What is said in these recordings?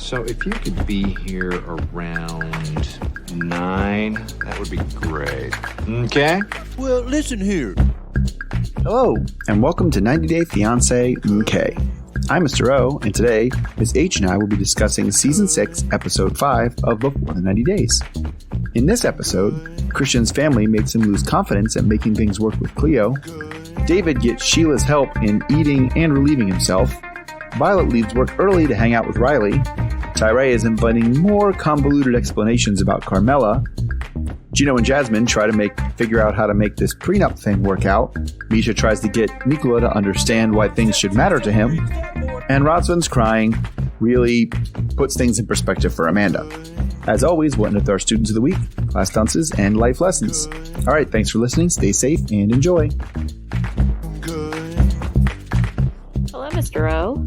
So if you could be here around 9, that would be great. Okay? Well, listen here. Hello, and welcome to 90 Day Fiancé Okay. I'm Mr. O, and today, Ms. H and I will be discussing Season 6, Episode 5 of Before the 90 Days. In this episode, Christian's family makes him lose confidence at making things work with Cleo. David gets Sheila's help in eating and relieving himself. Violet leaves work early to hang out with Riley. Tyray is inviting more convoluted explanations about Carmella. Gino and Jasmine try to figure out how to make this prenup thing work out. Meisha tries to get Nicola to understand why things should matter to him. And Rosalind's crying really puts things in perspective for Amanda. As always, we'll end with our Students of the Week, class dances, and life lessons. All right, thanks for listening. Stay safe and enjoy. Hello, Mr. O.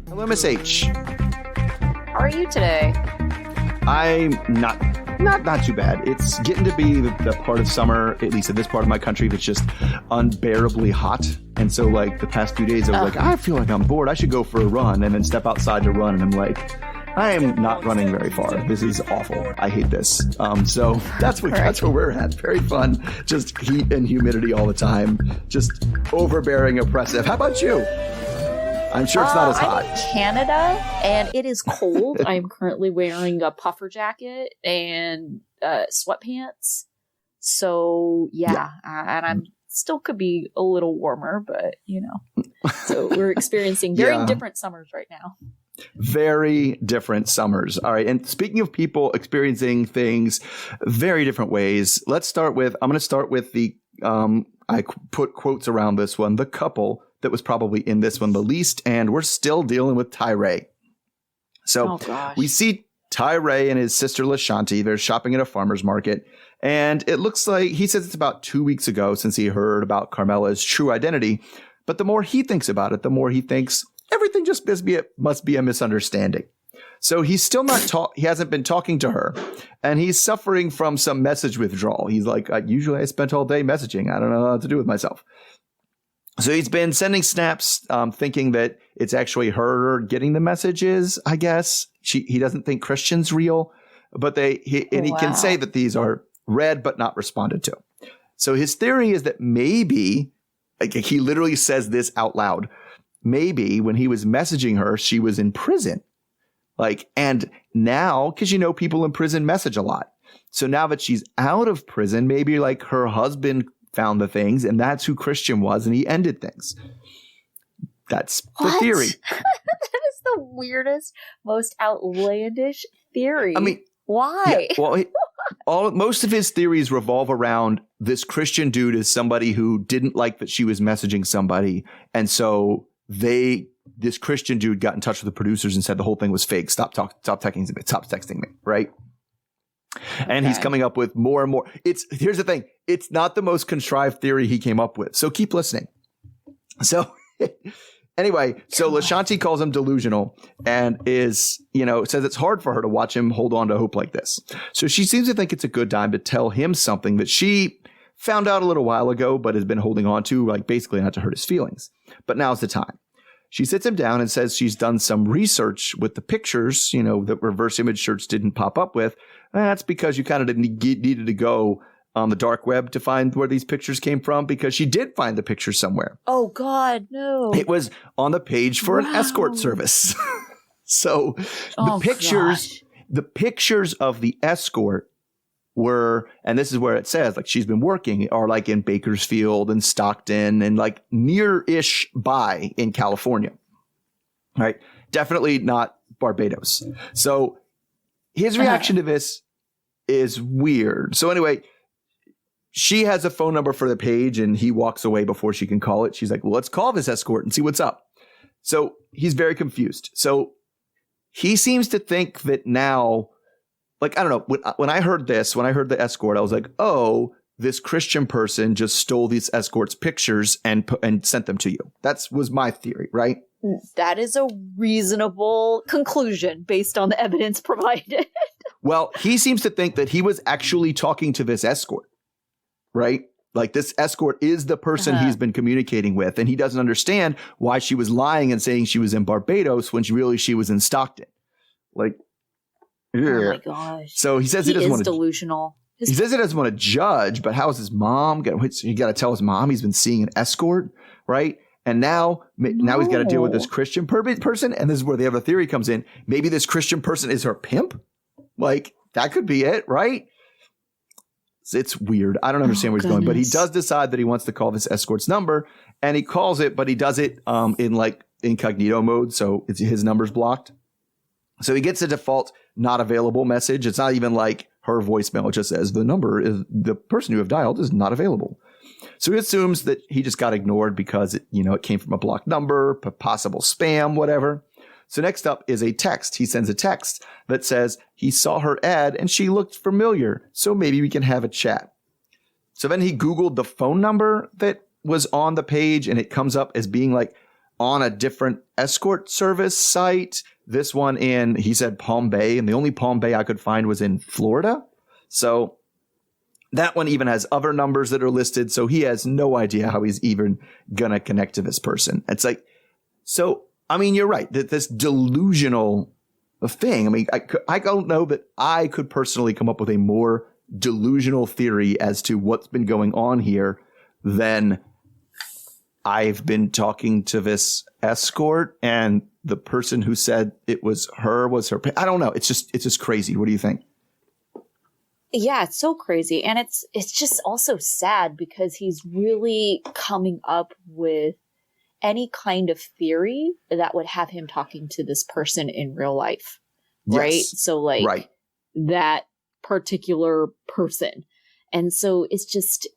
Hello, Miss H. How are you today? I'm not too bad. It's getting to be the part of summer, at least in this part of my country, that's just unbearably hot. And so, like, the past few days, I was I feel like I'm bored. I should go for a run, and then step outside to run, and I'm like, I am not running very far. This is awful. I hate this. So that's where we're at. Very fun. Just heat and humidity all the time. Just overbearing, oppressive. How about you? I'm sure it's not as hot. I'm in Canada, and it is cold. I'm currently wearing a puffer jacket and sweatpants. So, yeah. And I'm still could be a little warmer, but, So we're experiencing very different summers right now. Very different summers. All right. And speaking of people experiencing things very different ways, I'm going to start with the, I put quotes around this one, the couple that was probably in this one the least, and we're still dealing with Tyray. So we see Tyray and his sister LaShanti. They're shopping at a farmer's market, and it looks like he says it's about 2 weeks ago since he heard about Carmella's true identity. But the more he thinks about it, the more he thinks everything just must be a misunderstanding. So he's still he hasn't been talking to her, and he's suffering from some message withdrawal. He's like, usually I spent all day messaging. I don't know what to do with myself. So he's been sending snaps, thinking that it's actually her getting the messages, I guess. He doesn't think Christian's real, but he can say that these are read but not responded to. So his theory is that maybe, he literally says this out loud, maybe when he was messaging her, she was in prison. And now, because people in prison message a lot. So now that she's out of prison, maybe her husband found the things, and that's who Christian was, and he ended things. That's the theory. That is the weirdest, most outlandish theory. I mean, why? Yeah, well, most of his theories revolve around this Christian dude is somebody who didn't like that she was messaging somebody, and so this Christian dude got in touch with the producers and said the whole thing was fake. Stop texting me, right? And he's coming up with more and more. Here's the thing. It's not the most contrived theory he came up with. So keep listening. So anyway, so LaShanti calls him delusional and says it's hard for her to watch him hold on to hope like this. So she seems to think it's a good time to tell him something that she found out a little while ago, but has been holding on to, basically not to hurt his feelings. But now's the time. She sits him down and says she's done some research with the pictures, that reverse image search didn't pop up with. That's because you kind of needed to go on the dark web to find where these pictures came from, because she did find the pictures somewhere. Oh, God, no. It was on the page for an escort service. So the pictures of the escort were, and this is where it says, she's been working, are in Bakersfield and Stockton and near-ish by in California. Right? Definitely not Barbados. So his reaction to this is weird. So anyway, she has a phone number for the page, and he walks away before she can call it. She's like, well, let's call this escort and see what's up. So he's very confused. So he seems to think that now, I don't know, when I heard the escort, I was like, oh, this Christian person just stole these escorts' pictures and sent them to you. That was my theory, right? That is a reasonable conclusion based on the evidence provided. Well, he seems to think that he was actually talking to this escort, right? This escort is the person he's been communicating with, and he doesn't understand why she was lying and saying she was in Barbados when she was in Stockton. Like, Oh my ugh. gosh. So he says he He doesn't is want to. delusional. He says he doesn't want to judge, but how is his mom? He got to tell his mom he's been seeing an escort, right? And now he's got to deal with this No. Christian person, and this is where the other theory comes in. Maybe this Christian person is her pimp. Like, that could be it, right? It's weird. I don't understand where he's going, but he goodness. does decide that he wants to call this escort's number, and he calls it, but he does it in like incognito mode, so his number's blocked. So he gets a default not available message. It's not even like her voicemail. It just says the person you have dialed is not available. So he assumes that he just got ignored because it came from a blocked number, possible spam, whatever. So next up is a text. He sends a text that says he saw her ad and she looked familiar, so maybe we can have a chat. So then he Googled the phone number that was on the page, and it comes up as being like on a different escort service site. This one he said Palm Bay, and the only Palm Bay I could find was in Florida. So that one even has other numbers that are listed. So he has no idea how he's even going to connect to this person. It's like, so, I mean, you're right that this delusional thing. I mean, I don't know that I could personally come up with a more delusional theory as to what's been going on here than I've been talking to this escort, and the person who said it was her. I don't know. It's just crazy. What do you think? Yeah, it's so crazy. And it's just also sad because he's really coming up with any kind of theory that would have him talking to this person in real life. Right? Yes. So like Right. that particular person. And so it's just,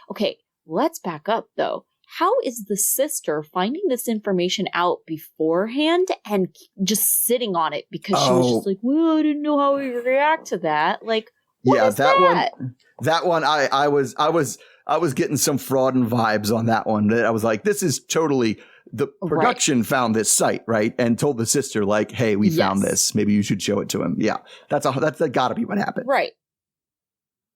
okay, let's back up though. How is the sister finding this information out beforehand and just sitting on it because she was just like, well, I didn't know how we react to that. Like, what is that? That one, I was getting some fraud and vibes on that one. I was like, this is totally the production found this site, right? And told the sister like, hey, we found this. Maybe you should show it to him. Yeah, that's gotta be what happened. Right.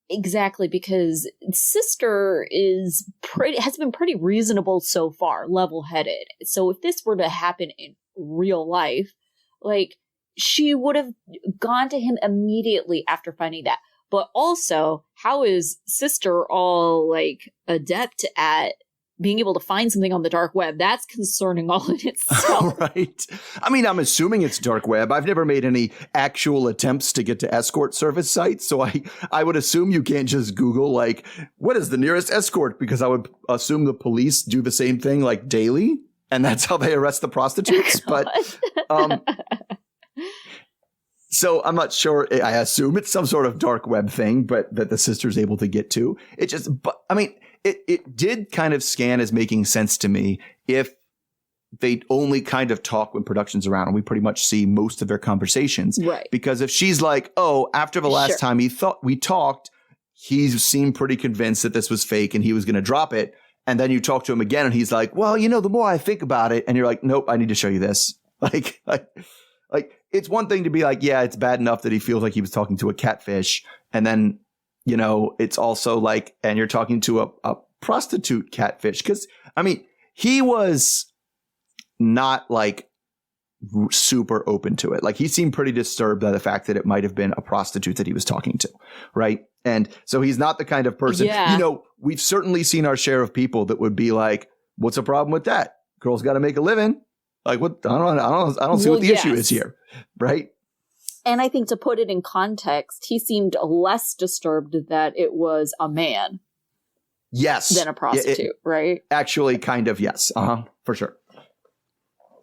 Exactly, because sister has been pretty reasonable so far, level-headed. So if this were to happen in real life, like she would have gone to him immediately after finding that. But also, how is sister all like adept at being able to find something on the dark web? That's concerning all in itself. Right. I mean, I'm assuming it's dark web. I've never made any actual attempts to get to escort service sites. So I would assume you can't just Google like, what is the nearest escort? Because I would assume the police do the same thing like daily. And that's how they arrest the prostitutes. But so I'm not sure. I assume it's some sort of dark web thing, but that the sister's able to get to. It did kind of scan as making sense to me if they only kind of talk when production's around and we pretty much see most of their conversations. Right. Because if she's like, oh, after the last time we talked, he seemed pretty convinced that this was fake and he was going to drop it. And then you talk to him again and he's like, well, the more I think about it, and you're like, nope, I need to show you this. Like it's one thing to be like, yeah, it's bad enough that he feels like he was talking to a catfish. And then, it's also like, and you're talking to a prostitute catfish. Cause I mean, he was not like super open to it. Like he seemed pretty disturbed by the fact that it might have been a prostitute that he was talking to. Right. And so he's not the kind of person, we've certainly seen our share of people that would be like, what's the problem with that? Girl's got to make a living. Like what? I don't see what the issue is here. Right. And I think to put it in context, he seemed less disturbed that it was a man. Yes. Than a prostitute, right? Actually, kind of, yes. For sure.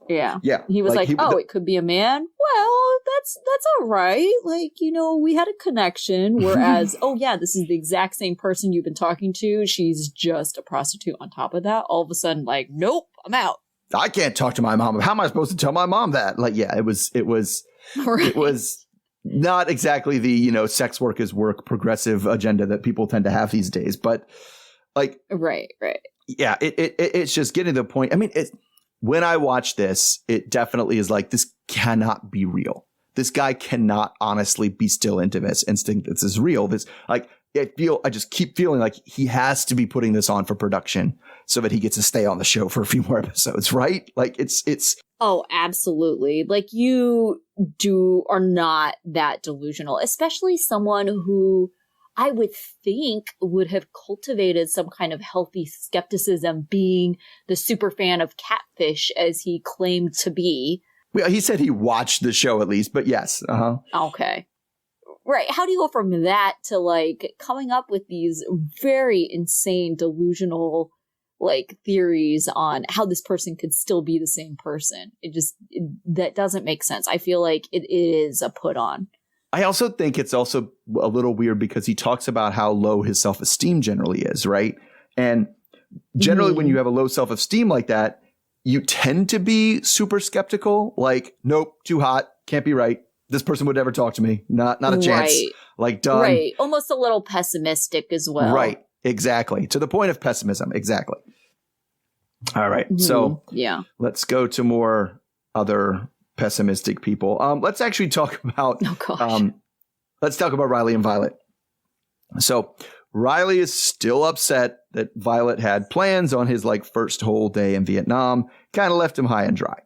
Yeah. Yeah. He was like, it could be a man? Well, that's all right. Like, we had a connection. Whereas, this is the exact same person you've been talking to. She's just a prostitute on top of that. All of a sudden, like, nope, I'm out. I can't talk to my mom. How am I supposed to tell my mom that? Like, yeah, it was right. It was not exactly the, sex work is work progressive agenda that people tend to have these days. But like, right. Yeah, it's just getting to the point. I mean, when I watch this, it definitely is like, this cannot be real. This guy cannot honestly be still into this and think this is real. This like, I just keep feeling like he has to be putting this on for production so that he gets to stay on the show for a few more episodes, right? Like it's. Oh, absolutely. Like you are not that delusional, especially someone who I would think would have cultivated some kind of healthy skepticism, being the super fan of Catfish as he claimed to be. Well, he said he watched the show at least, but yes. Okay. Right. How do you go from that to like coming up with these very insane delusional like theories on how this person could still be the same person? That doesn't make sense. I feel like it is a put on. I also think it's also a little weird because he talks about how low his self-esteem generally is, right? And generally when you have a low self-esteem like that, you tend to be super skeptical, like, nope, too hot, can't be right. This person would never talk to me. Not a chance. Right. Like, done. Right. Almost a little pessimistic as well. Right. Exactly. To the point of pessimism. Exactly. All right. So yeah, let's go to more other pessimistic people. Let's actually talk about, let's talk about Riley and Violet. So Riley is still upset that Violet had plans on his like first whole day in Vietnam, kind of left him high and dry.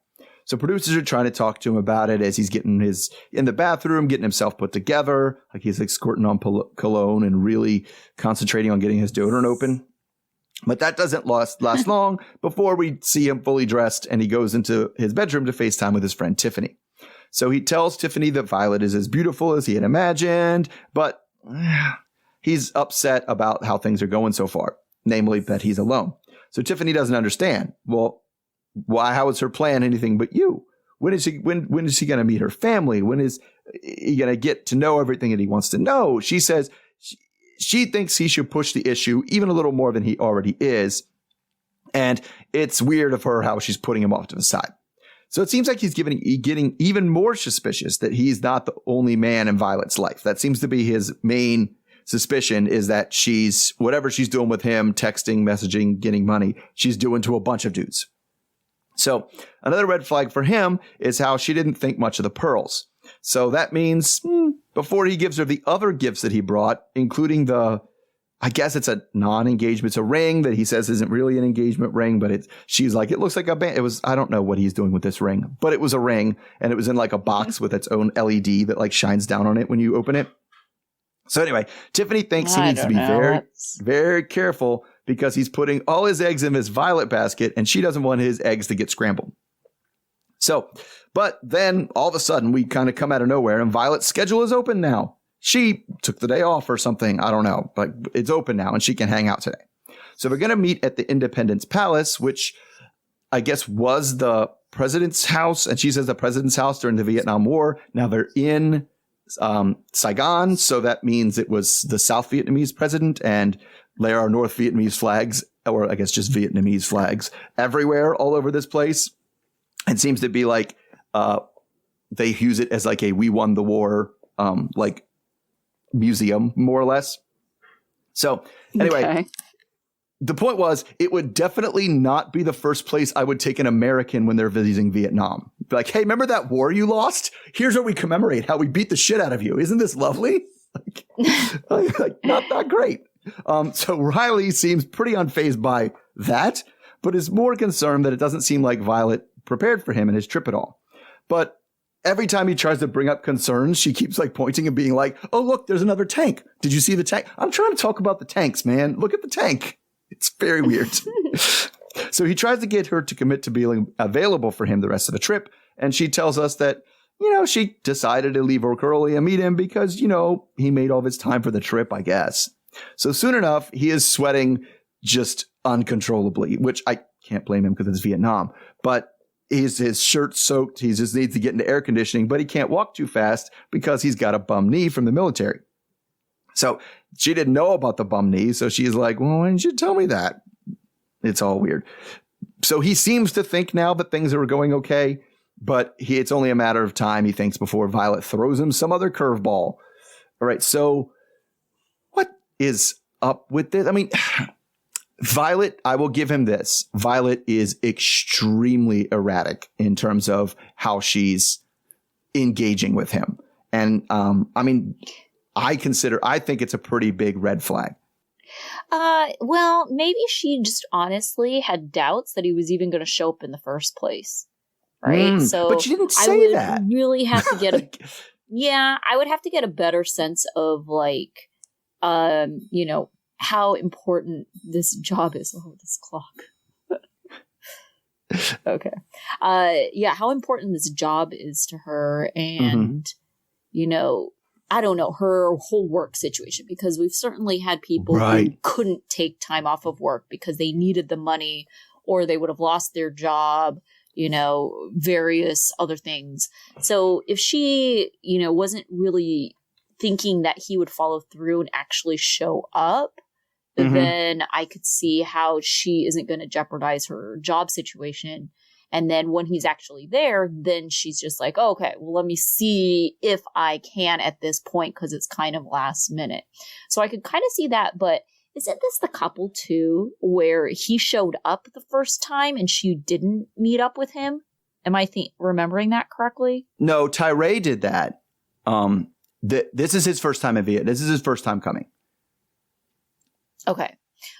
So producers are trying to talk to him about it as he's getting in the bathroom, getting himself put together, like he's like squirting on cologne and really concentrating on getting his deodorant open. But that doesn't last long before we see him fully dressed and he goes into his bedroom to FaceTime with his friend Tiffany. So he tells Tiffany that Violet is as beautiful as he had imagined, but he's upset about how things are going so far, namely that he's alone. So Tiffany doesn't understand. Well, why? How is her plan anything but you? When is she going to meet her family? When is he going to get to know everything that he wants to know? She says she thinks he should push the issue even a little more than he already is. And it's weird of her how she's putting him off to the side. So it seems like he's getting even more suspicious that he's not the only man in Violet's life. That seems to be his main suspicion, is that whatever she's doing with him, texting, messaging, getting money, she's doing to a bunch of dudes. So another red flag for him is how she didn't think much of the pearls. So that means before he gives her the other gifts that he brought, including I guess it's a non-engagement, it's a ring that he says isn't really an engagement ring, but she's like, it looks like a band. I don't know what he's doing with this ring, but it was a ring and it was in like a box with its own LED that like shines down on it when you open it. So anyway, Tiffany thinks he needs to be very, very careful because he's putting all his eggs in his Violet basket and she doesn't want his eggs to get scrambled. So, but then all of a sudden we kind of come out of nowhere and Violet's schedule is open now. She took the day off or something. I don't know, but it's open now and she can hang out today. So we're going to meet at the Independence Palace, which I guess was the president's house. And she says the president's house during the Vietnam War. Now they're in Saigon. So that means it was the South Vietnamese president, and there are North Vietnamese flags, or I guess just Vietnamese flags everywhere all over this place. It seems to be like they use it as like a "we won the war" like museum, more or less. So anyway, the point was it would definitely not be the first place I would take an American when they're visiting Vietnam. Be like, hey, remember that war you lost? Here's what we commemorate how we beat the shit out of you. Isn't this lovely? Like not that great. So Riley seems pretty unfazed by that, but is more concerned that it doesn't seem like Violet prepared for him and his trip at all. But every time he tries to bring up concerns, she keeps like pointing and being like, oh, look, there's another tank. Did you see the tank? I'm trying to talk about the tanks, man. Look at the tank. It's very weird. So he tries to get her to commit to being available for him the rest of the trip. And she tells us that, she decided to leave work early and meet him because, he made all of his time for the trip, I guess. So soon enough, he is sweating just uncontrollably, which I can't blame him because it's Vietnam. But his shirt's soaked. He just needs to get into air conditioning, but he can't walk too fast because he's got a bum knee from the military. So she didn't know about the bum knee. So she's like, well, why didn't you tell me that? It's all weird. So he seems to think now that things are going okay, but it's only a matter of time, he thinks, before Violet throws him some other curveball. All right. So what is up with this? I mean, Violet, I will give him this. Violet is extremely erratic in terms of how she's engaging with him. And I think it's a pretty big red flag. Well, maybe she just honestly had doubts that he was even going to show up in the first place. right? So but you didn't I say would that. really have to get Like, I would have to get a better sense of like, you know, how important this job is. Oh, this clock. Okay. Yeah, how important this job is to her and, you know, I don't know, her whole work situation, because we've certainly had people who couldn't take time off of work because they needed the money or they would have lost their job, you know, various other things. So if she, you know, wasn't really thinking that he would follow through and actually show up, then I could see how she isn't going to jeopardize her job situation. And then when he's actually there, then she's just like, oh, okay, well, let me see if I can at this point, because it's kind of last minute. So I could kind of see that. But isn't this the couple too, where he showed up the first time and she didn't meet up with him? Am I remembering that correctly? No, Tyray did that. This is his first time in Vietnam. This is his first time coming. Okay.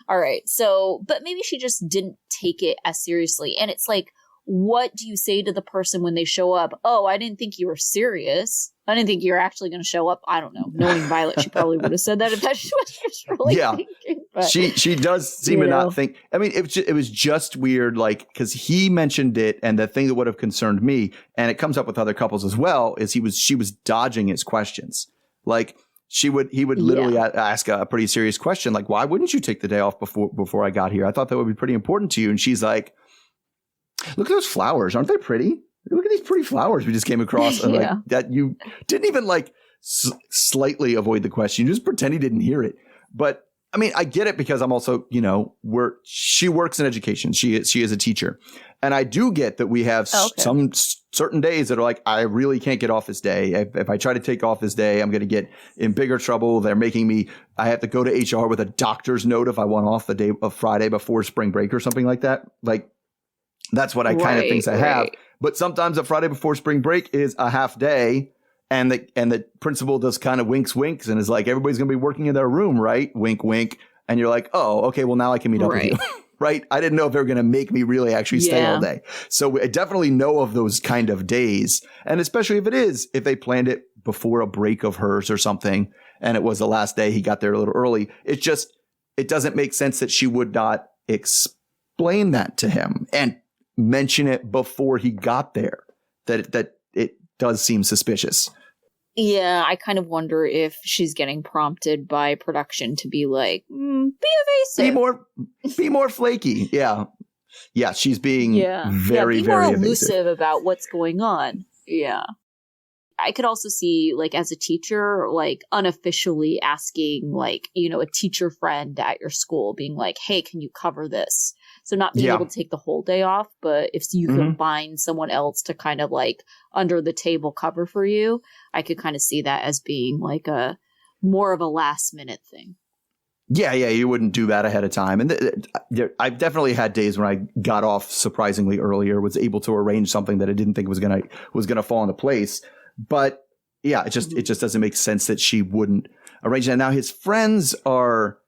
All right. So, but maybe she just didn't take it as seriously. And it's like, what do you say to the person when they show up? Oh, I didn't think you were serious. I didn't think you were actually going to show up. I don't know. Knowing Violet, she probably would have said that if that's what she was really thinking. But, she does seem to not think. I mean, it was just weird, like, because he mentioned it, and the thing that would have concerned me, and it comes up with other couples as well, is she was dodging his questions. Like, he would literally ask a pretty serious question, like, why wouldn't you take the day off before I got here? I thought that would be pretty important to you. And she's like, look at those flowers. Aren't they pretty? Look at these pretty flowers we just came across. And like that, you didn't even like slightly avoid the question. You just pretend he didn't hear it. But I mean, I get it, because I'm also, you know, she works in education. She is a teacher. And I do get that we have some certain days that are like, I really can't get off this day. If I try to take off this day, I'm going to get in bigger trouble. They're making me, I have to go to HR with a doctor's note if I want off the day of Friday before spring break or something like that. Like, that's what I kind of think I have. But sometimes a Friday before spring break is a half day. And the principal just kind of winks and is like, everybody's going to be working in their room, right? Wink, wink. And you're like, oh, okay, well, now I can meet up with you. Right? I didn't know if they were going to make me really actually stay all day. So I definitely know of those kind of days. And especially if they planned it before a break of hers or something, and it was the last day, he got there a little early. It doesn't make sense that she would not explain that to him and mention it before he got there. That it does seem suspicious. Yeah, I kind of wonder if she's getting prompted by production to be like, be evasive. Be more flaky. Yeah. Yeah, she's being very, be very more evasive. elusive about what's going on. Yeah. I could also see, like, as a teacher, like, unofficially asking, like, you know, a teacher friend at your school being like, hey, can you cover this? So not being able to take the whole day off, but if you can find someone else to kind of like under the table cover for you, I could kind of see that as being like a more of a last minute thing. Yeah, you wouldn't do that ahead of time. And I've definitely had days when I got off surprisingly earlier, was able to arrange something that I didn't think was gonna fall into place. But yeah, it just doesn't make sense that she wouldn't arrange that. Now his friends are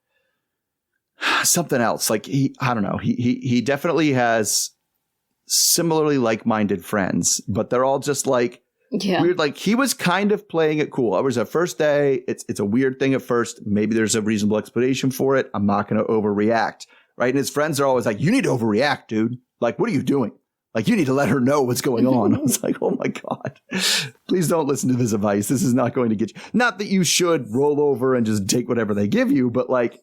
something else. Like I don't know. He definitely has similarly like-minded friends, but they're all just like weird. Like he was kind of playing it cool. It was a first day. It's a weird thing at first. Maybe there's a reasonable explanation for it. I'm not going to overreact. Right. And his friends are always like, you need to overreact, dude. Like, what are you doing? Like, you need to let her know what's going on. I was like, oh my God, please don't listen to this advice. This is not going to get you. Not that you should roll over and just take whatever they give you, but like,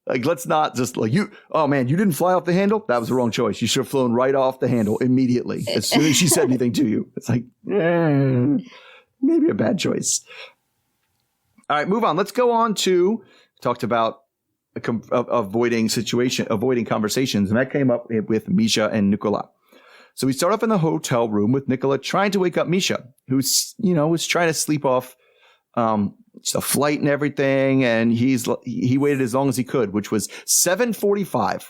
let's not just like oh man, you didn't fly off the handle. That was the wrong choice. You should have flown right off the handle immediately as soon as she said anything to you. It's like, maybe a bad choice. All right, move on. Let's go on to talked about avoiding conversations. And that came up with Meisha and Nicola. So we start off in the hotel room with Nicola trying to wake up Meisha, who's, was trying to sleep off the flight and everything, and he waited as long as he could, which was 7:45.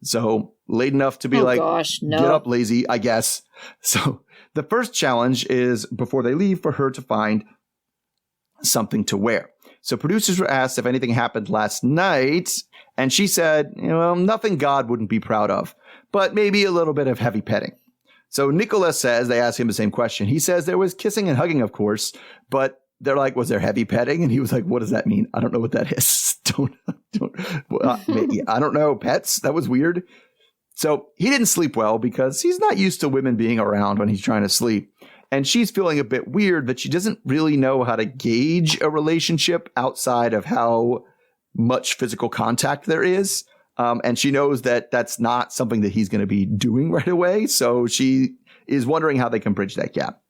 So late enough to be get up, lazy, I guess. So the first challenge is before they leave for her to find something to wear. So producers were asked if anything happened last night, and she said, nothing God wouldn't be proud of, but maybe a little bit of heavy petting. So Nicola says, they ask him the same question. He says there was kissing and hugging, of course, but they're like, was there heavy petting? And he was like, what does that mean? I don't know what that is. I don't know. Pets? That was weird. So he didn't sleep well because he's not used to women being around when he's trying to sleep. And she's feeling a bit weird that she doesn't really know how to gauge a relationship outside of how much physical contact there is. And she knows that that's not something that he's going to be doing right away. So she is wondering how they can bridge that gap.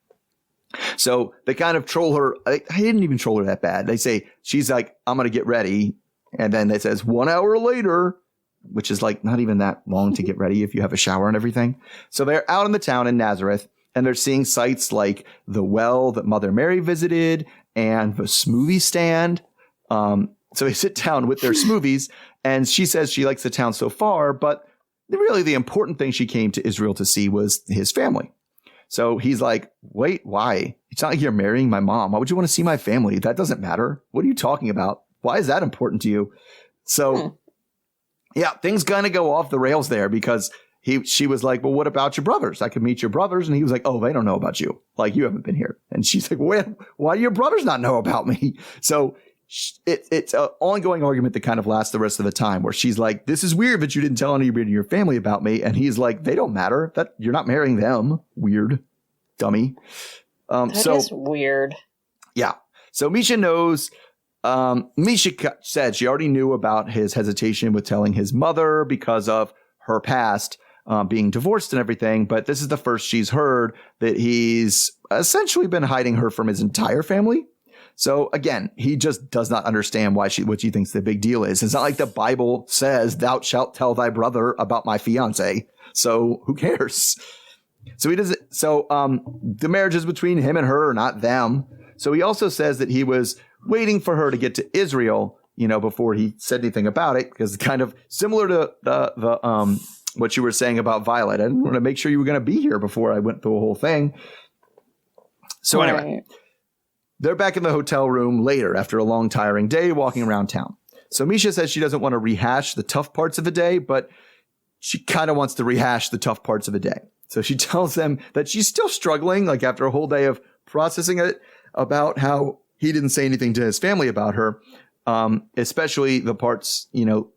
So they kind of troll her. I didn't even troll her that bad. They say, she's like, I'm going to get ready. And then it says 1 hour later, which is like not even that long to get ready if you have a shower and everything. So they're out in the town in Nazareth and they're seeing sights like the well that Mother Mary visited and the smoothie stand. So they sit down with their smoothies and she says she likes the town so far, but really the important thing she came to Israel to see was his family. So he's like, wait, why? It's not like you're marrying my mom. Why would you want to see my family? That doesn't matter. What are you talking about? Why is that important to you? So yeah, things kind of go off the rails there because she was like, well, what about your brothers? I could meet your brothers. And he was like, oh, they don't know about you. Like, you haven't been here. And she's like, well, why do your brothers not know about me? So it's an ongoing argument that kind of lasts the rest of the time where she's like, this is weird that you didn't tell anybody in your family about me. And he's like, they don't matter. That you're not marrying them. Weird. Dummy. That is weird. Yeah. So Meisha knows. Meisha said she already knew about his hesitation with telling his mother because of her past, being divorced and everything. But this is the first she's heard that he's essentially been hiding her from his entire family. So again, he just does not understand what she thinks the big deal is. It's not like the Bible says, thou shalt tell thy brother about my fiance. So who cares? So he doesn't. So the marriage is between him and her, not them. So he also says that he was waiting for her to get to Israel, before he said anything about it, because it's kind of similar to the what you were saying about Violet. I didn't want to make sure you were going to be here before I went through the whole thing. So anyway, they're back in the hotel room later after a long, tiring day walking around town. So Meisha says she doesn't want to rehash the tough parts of the day, but she kind of wants to rehash the tough parts of the day. So she tells them that she's still struggling, like after a whole day of processing it, about how he didn't say anything to his family about her, especially the parts,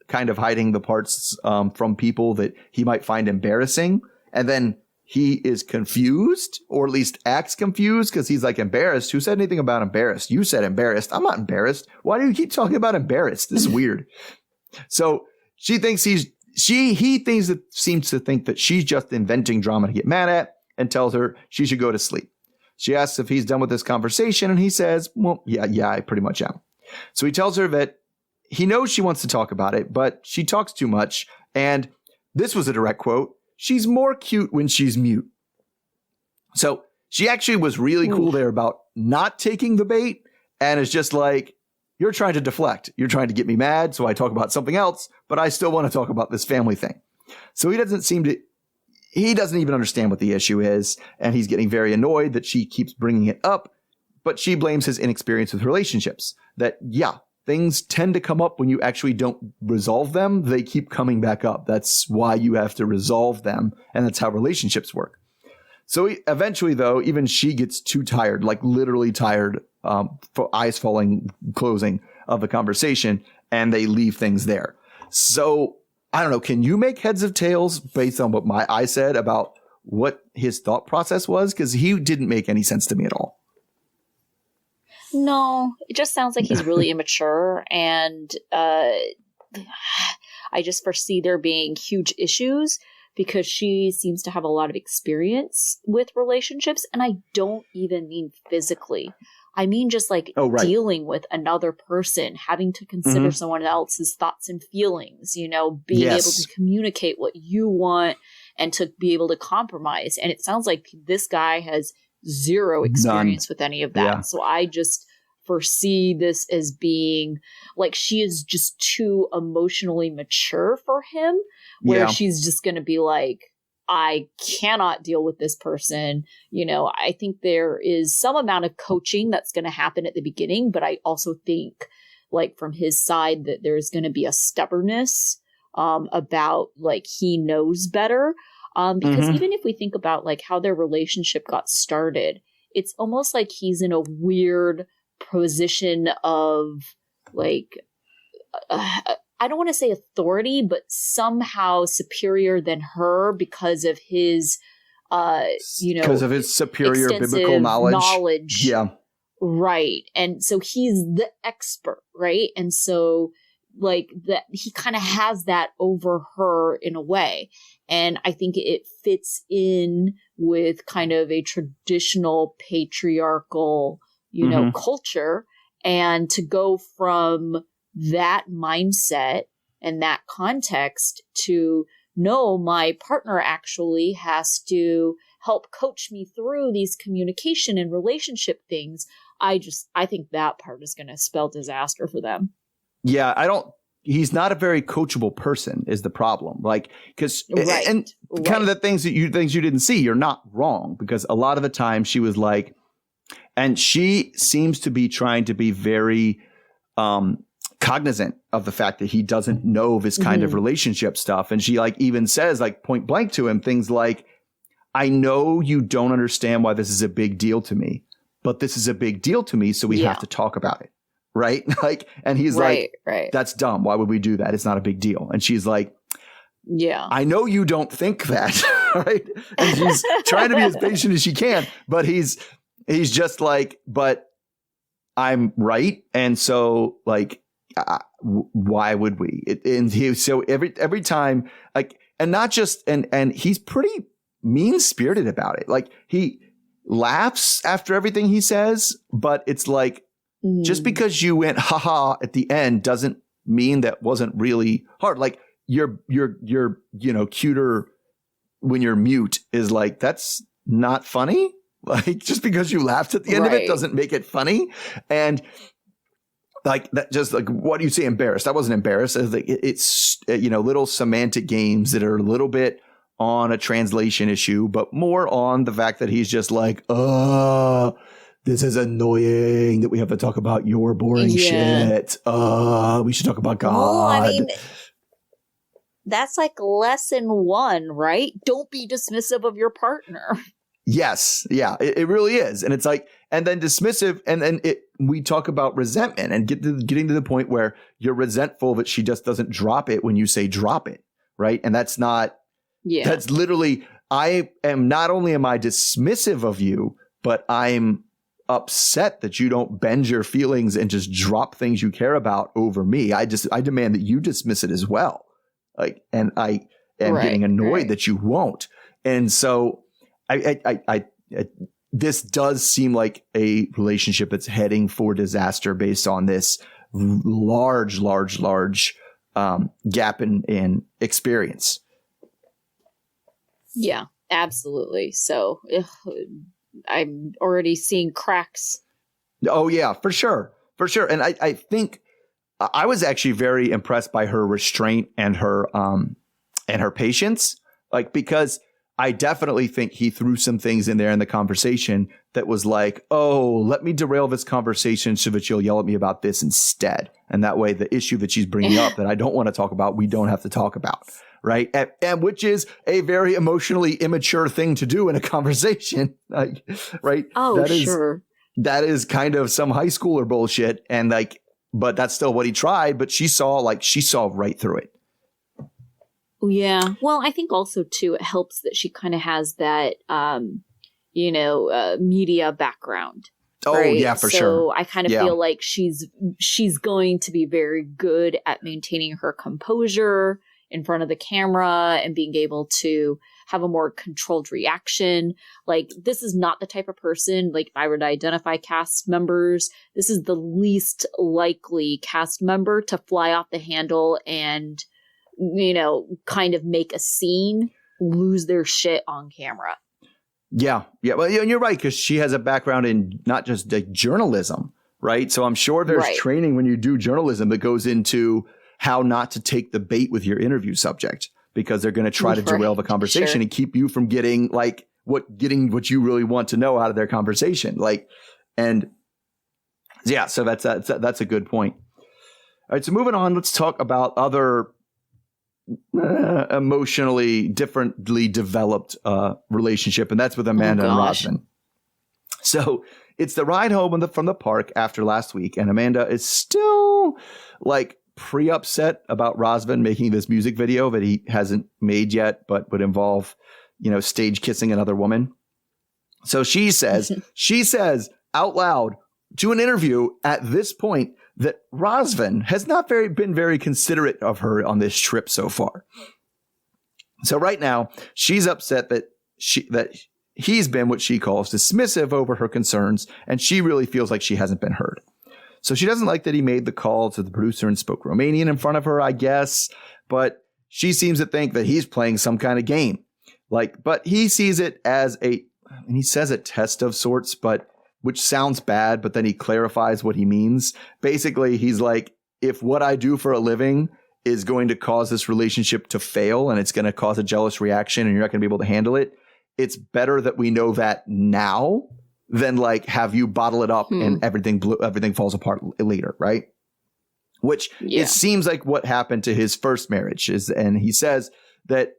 kind of hiding the parts from people that he might find embarrassing. And then he is confused, or at least acts confused, because he's like, embarrassed? Who said anything about embarrassed? You said embarrassed. I'm not embarrassed. Why do you keep talking about embarrassed? This is weird. So she thinks he seems to think that she's just inventing drama to get mad at, and tells her she should go to sleep. She asks if he's done with this conversation, and he says, well, yeah, I pretty much am. So he tells her that he knows she wants to talk about it, but she talks too much. And this was a direct quote. She's more cute when she's mute. So she actually was really cool there about not taking the bait, and is just like, you're trying to deflect. You're trying to get me mad, so I talk about something else, but I still want to talk about this family thing. So he doesn't even understand what the issue is, and he's getting very annoyed that she keeps bringing it up, but she blames his inexperience with relationships. That, things tend to come up when you actually don't resolve them. They keep coming back up. That's why you have to resolve them, and that's how relationships work. So eventually, though, even she gets too tired, like literally tired, for eyes closing of the conversation, and they leave things there. So I don't know. Can you make heads of tails based on what I said about what his thought process was? Because he didn't make any sense to me at all. No, it just sounds like he's really immature, and I just foresee there being huge issues because she seems to have a lot of experience with relationships, and I don't even mean physically. I mean just like dealing with another person, having to consider someone else's thoughts and feelings, being able to communicate what you want and to be able to compromise. And it sounds like this guy has zero experience with any of that. Yeah. So I just foresee this as being like she is just too emotionally mature for him, where she's just going to be like, I cannot deal with this person. I think there is some amount of coaching that's going to happen at the beginning, but I also think like from his side that there's going to be a stubbornness about like he knows better. Because even if we think about like how their relationship got started, it's almost like he's in a weird position of like, I don't want to say authority, but somehow superior than her because of his, because of his superior biblical knowledge. Yeah. Right. And so he's the expert, right? And so like that he kind of has that over her in a way. And I think it fits in with kind of a traditional patriarchal, culture. And to go from that mindset and that context to, no, my partner actually has to help coach me through these communication and relationship things. I think that part is going to spell disaster for them. Yeah, he's not a very coachable person is the problem. Like, because, kind of the things you didn't see, you're not wrong, because a lot of the time she was like, and she seems to be trying to be very cognizant of the fact that he doesn't know this kind of relationship stuff. And she like even says like point blank to him things like, I know you don't understand why this is a big deal to me, but this is a big deal to me. So we have to talk about it. Right. Like, and he's right. That's dumb. Why would we do that? It's not a big deal. And she's like, yeah, I know you don't think that. Right. And she's trying to be as patient as she can, but he's just like, but I'm right. And so like, why would we? So every time, like, and not just, and he's pretty mean spirited about it. Like he laughs after everything he says, but it's like, just because you went haha at the end doesn't mean that wasn't really hard. Like you're cuter when you're mute is like, that's not funny. Like just because you laughed at the end of it doesn't make it funny. And like that, just like, what do you say? Embarrassed? I wasn't embarrassed. It's little semantic games that are a little bit on a translation issue, but more on the fact that he's just like, this is annoying that we have to talk about your boring shit. We should talk about God. Well, I mean, that's like lesson 1, right? Don't be dismissive of your partner. Yes. Yeah, it really is. And it's like, and then dismissive. And then we talk about resentment and getting to the point where you're resentful that she just doesn't drop it when you say drop it. Right. And that's not, that's literally, not only am I dismissive of you, but I'm upset that you don't bend your feelings and just drop things you care about over me. I demand that you dismiss it as well. Like, and I am getting annoyed that you won't. And so this does seem like a relationship that's heading for disaster based on this large gap in experience. Yeah, absolutely. So I'm already seeing cracks. Oh yeah, for sure. And I think I was actually very impressed by her restraint and her patience, like, because I definitely think he threw some things in there in the conversation that was like, oh, let me derail this conversation so that you'll yell at me about this instead. And that way the issue that she's bringing up that I don't want to talk about, we don't have to talk about. Right. And which is a very emotionally immature thing to do in a conversation. Like, right. Oh, sure. That is kind of some high schooler bullshit. And like, but that's still what he tried. But she saw right through it. Yeah. Well, I think also, too, it helps that she kind of has that, media background. Oh, right? Yeah, for sure. So I kind of feel like she's going to be very good at maintaining her composure in front of the camera and being able to have a more controlled reaction. Like, this is not the type of person, like, if I were to identify cast members, this is the least likely cast member to fly off the handle and, kind of make a scene, lose their shit on camera. Yeah. Well, and you're right, because she has a background in not just like journalism, right? So I'm sure there's training when you do journalism that goes into how not to take the bait with your interview subject, because they're going to try to derail the conversation and keep you from getting what you really want to know out of their conversation. Like, and yeah, so that's a good point. All right. So moving on, let's talk about other emotionally differently developed relationship, and that's with Amanda and Rosvin. So it's the ride home from the park after last week, and Amanda is still like pre-upset about Rosvin making this music video that he hasn't made yet, but would involve, stage kissing another woman. So she says out loud to an interview at this point that Rosvin has not been very considerate of her on this trip so far. So right now she's upset that he's been what she calls dismissive over her concerns, and she really feels like she hasn't been heard. So she doesn't like that he made the call to the producer and spoke Romanian in front of her, I guess, but she seems to think that he's playing some kind of game. But he sees it as and he says a test of sorts, but which sounds bad, but then he clarifies what he means. Basically, he's like, if what I do for a living is going to cause this relationship to fail and it's going to cause a jealous reaction and you're not going to be able to handle it, it's better that we know that now than like have you bottle it up and everything falls apart later, right? Which it seems like what happened to his first marriage and he says that,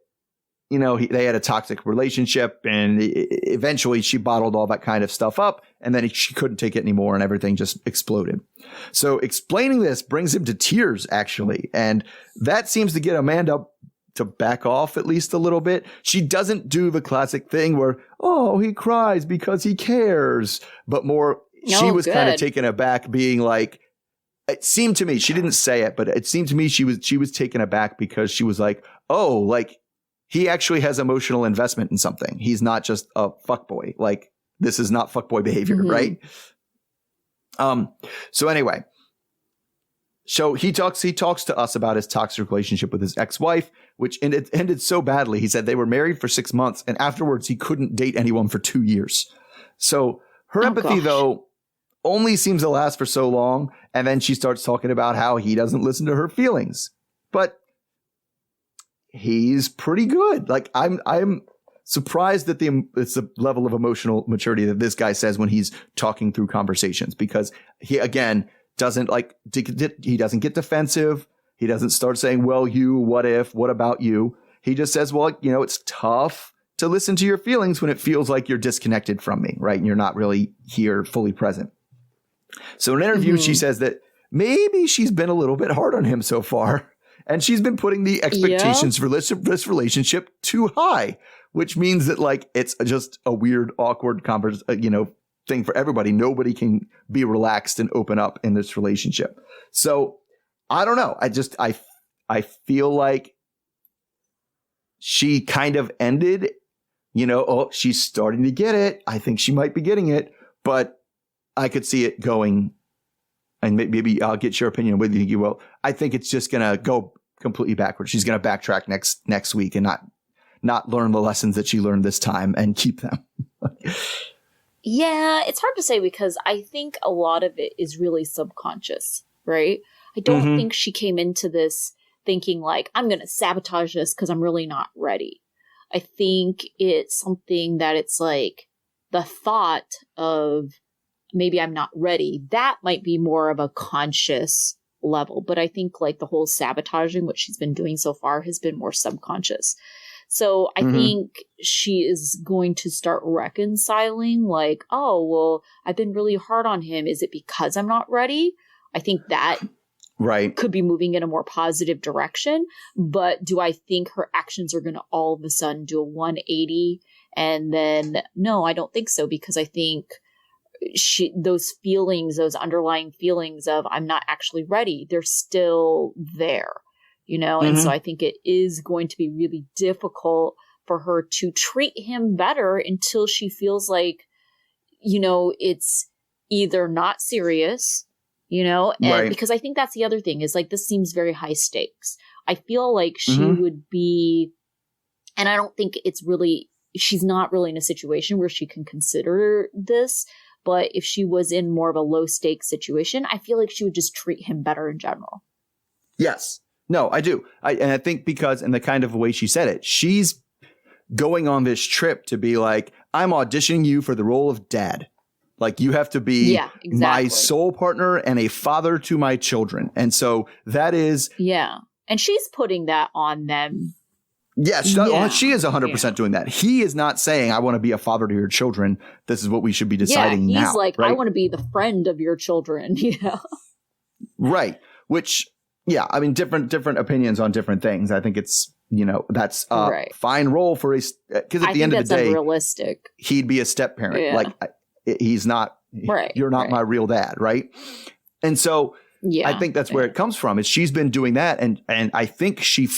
they had a toxic relationship and eventually she bottled all that kind of stuff up and then she couldn't take it anymore and everything just exploded. So explaining this brings him to tears, actually. And that seems to get Amanda to back off at least a little bit. She doesn't do the classic thing where, oh, he cries because he cares, but more, she was kind of taken aback being like, it seemed to me, she didn't say it, but it seemed to me she was taken aback because she was like, oh, like he actually has emotional investment in something. He's not just a fuckboy. Like this is not fuckboy behavior, right? So anyway, so he talks to us about his toxic relationship with his ex-wife, which ended so badly. He said they were married for 6 months and afterwards he couldn't date anyone for 2 years. So her empathy, though, only seems to last for so long. And then she starts talking about how he doesn't listen to her feelings. But he's pretty good. Like I'm surprised that it's the level of emotional maturity that this guy says when he's talking through conversations, because he, again, doesn't he doesn't get defensive. He doesn't start saying, well, you, what if, what about you? He just says, well, it's tough to listen to your feelings when it feels like you're disconnected from me, right? And you're not really here fully present. So in an interview, she says that maybe she's been a little bit hard on him so far. And she's been putting the expectations for this relationship too high, which means that like it's just a weird, awkward thing for everybody. Nobody can be relaxed and open up in this relationship. So I don't know. I feel like she kind of ended, she's starting to get it. I think she might be getting it, but I could see it going. And maybe I'll get your opinion whether you will. I think it's just going to go completely backwards. She's going to backtrack next week and not learn the lessons that she learned this time and keep them. Yeah, it's hard to say because I think a lot of it is really subconscious, right? I don't think she came into this thinking like, I'm going to sabotage this because I'm really not ready. I think it's something that it's like the thought of maybe I'm not ready. That might be more of a conscious level. But I think like the whole sabotaging, what she's been doing so far, has been more subconscious. So I think she is going to start reconciling like, oh, well, I've been really hard on him. Is it because I'm not ready? I think that could be moving in a more positive direction. But do I think her actions are going to all of a sudden do a 180? And then, no, I don't think so, because I think those underlying feelings of I'm not actually ready, they're still there. And so I think it is going to be really difficult for her to treat him better until she feels like, it's either not serious, and because I think that's the other thing is like, this seems very high stakes. I feel like she would be, and I don't think she's not really in a situation where she can consider this, but if she was in more of a low stakes situation, I feel like she would just treat him better in general. Yes. No, I do. And I think because in the kind of way she said it, she's going on this trip to be like, I'm auditioning you for the role of dad. Like you have to be my soul partner and a father to my children. And so that is And she's putting that on them. Yes, she is 100% doing that. He is not saying, I want to be a father to your children. This is what we should be deciding now. He's like, right? I want to be the friend of your children. Yeah. Right. Which, yeah, I mean, different opinions on different things. I think it's, that's a fine role for because at the end of the day, unrealistic. He'd be a step parent. Yeah. Like, he's not, you're not my real dad. Right. And so I think that's where it comes from is she's been doing that. And I think she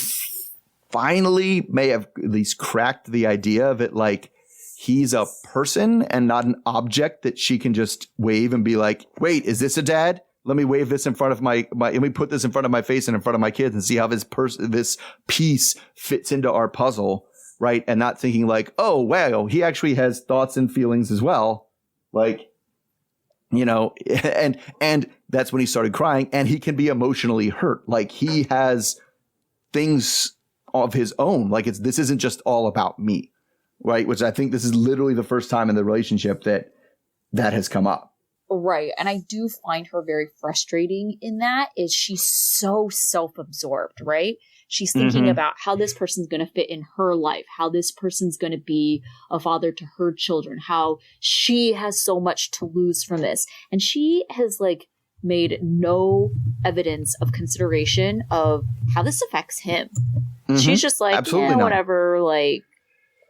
finally may have at least cracked the idea of it, like he's a person and not an object that she can just wave and be like, wait, is this a dad? Let me wave this in front of my let me put this in front of my face and in front of my kids and see how this piece fits into our puzzle, right? And not thinking like, oh, wow, he actually has thoughts and feelings as well. Like, and that's when he started crying, and he can be emotionally hurt. Like he has things of his own. Like this isn't just all about me, right? Which I think this is literally the first time in the relationship that has come up. Right. And I do find her very frustrating in that is she's so self-absorbed, right? She's thinking about how this person's going to fit in her life, how this person's going to be a father to her children, how she has so much to lose from this. And she has like made no evidence of consideration of how this affects him. She's just like, whatever, like,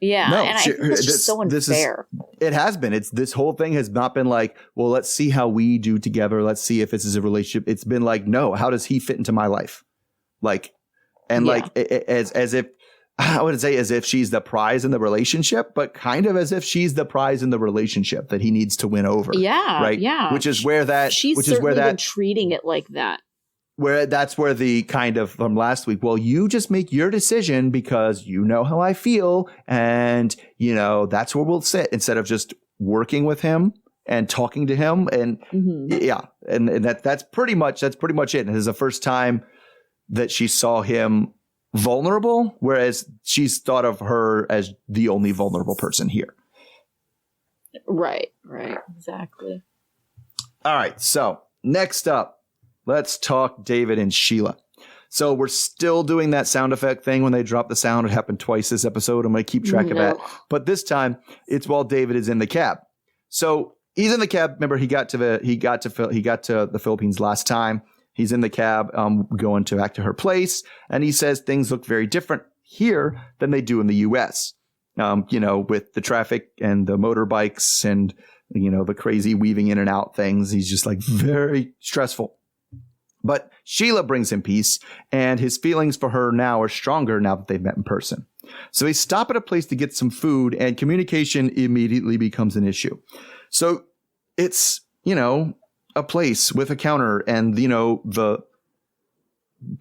yeah. No, and I think that's just so unfair. It has been. This whole thing has not been like, well, let's see how we do together. Let's see if this is a relationship. It's been like, no, how does he fit into my life? Like, and like, as if, I wouldn't say as if she's the prize in the relationship, but kind of as if she's the prize in the relationship that he needs to win over. Yeah. Right. Yeah. Which is where that, been treating it like that. That's where the kind of from last week, well, you just make your decision because you know how I feel. And, that's where we'll sit instead of just working with him and talking to him. And and that's pretty much it. And this is the first time that she saw him vulnerable, whereas she's thought of her as the only vulnerable person here. Right. Exactly. All right. So next up, let's talk David and Sheila. So we're still doing that sound effect thing when they drop the sound. It happened twice this episode. I'm going to keep track of that. But this time it's while David is in the cab. So he's in the cab. Remember, he got to the Philippines last time. He's in the cab going back to her place. And he says things look very different here than they do in the U.S., with the traffic and the motorbikes and, the crazy weaving in and out things. He's just like very stressful. But Sheila brings him peace, and his feelings for her now are stronger now that they've met in person. So they stop at a place to get some food, and communication immediately becomes an issue. So it's, a place with a counter and, the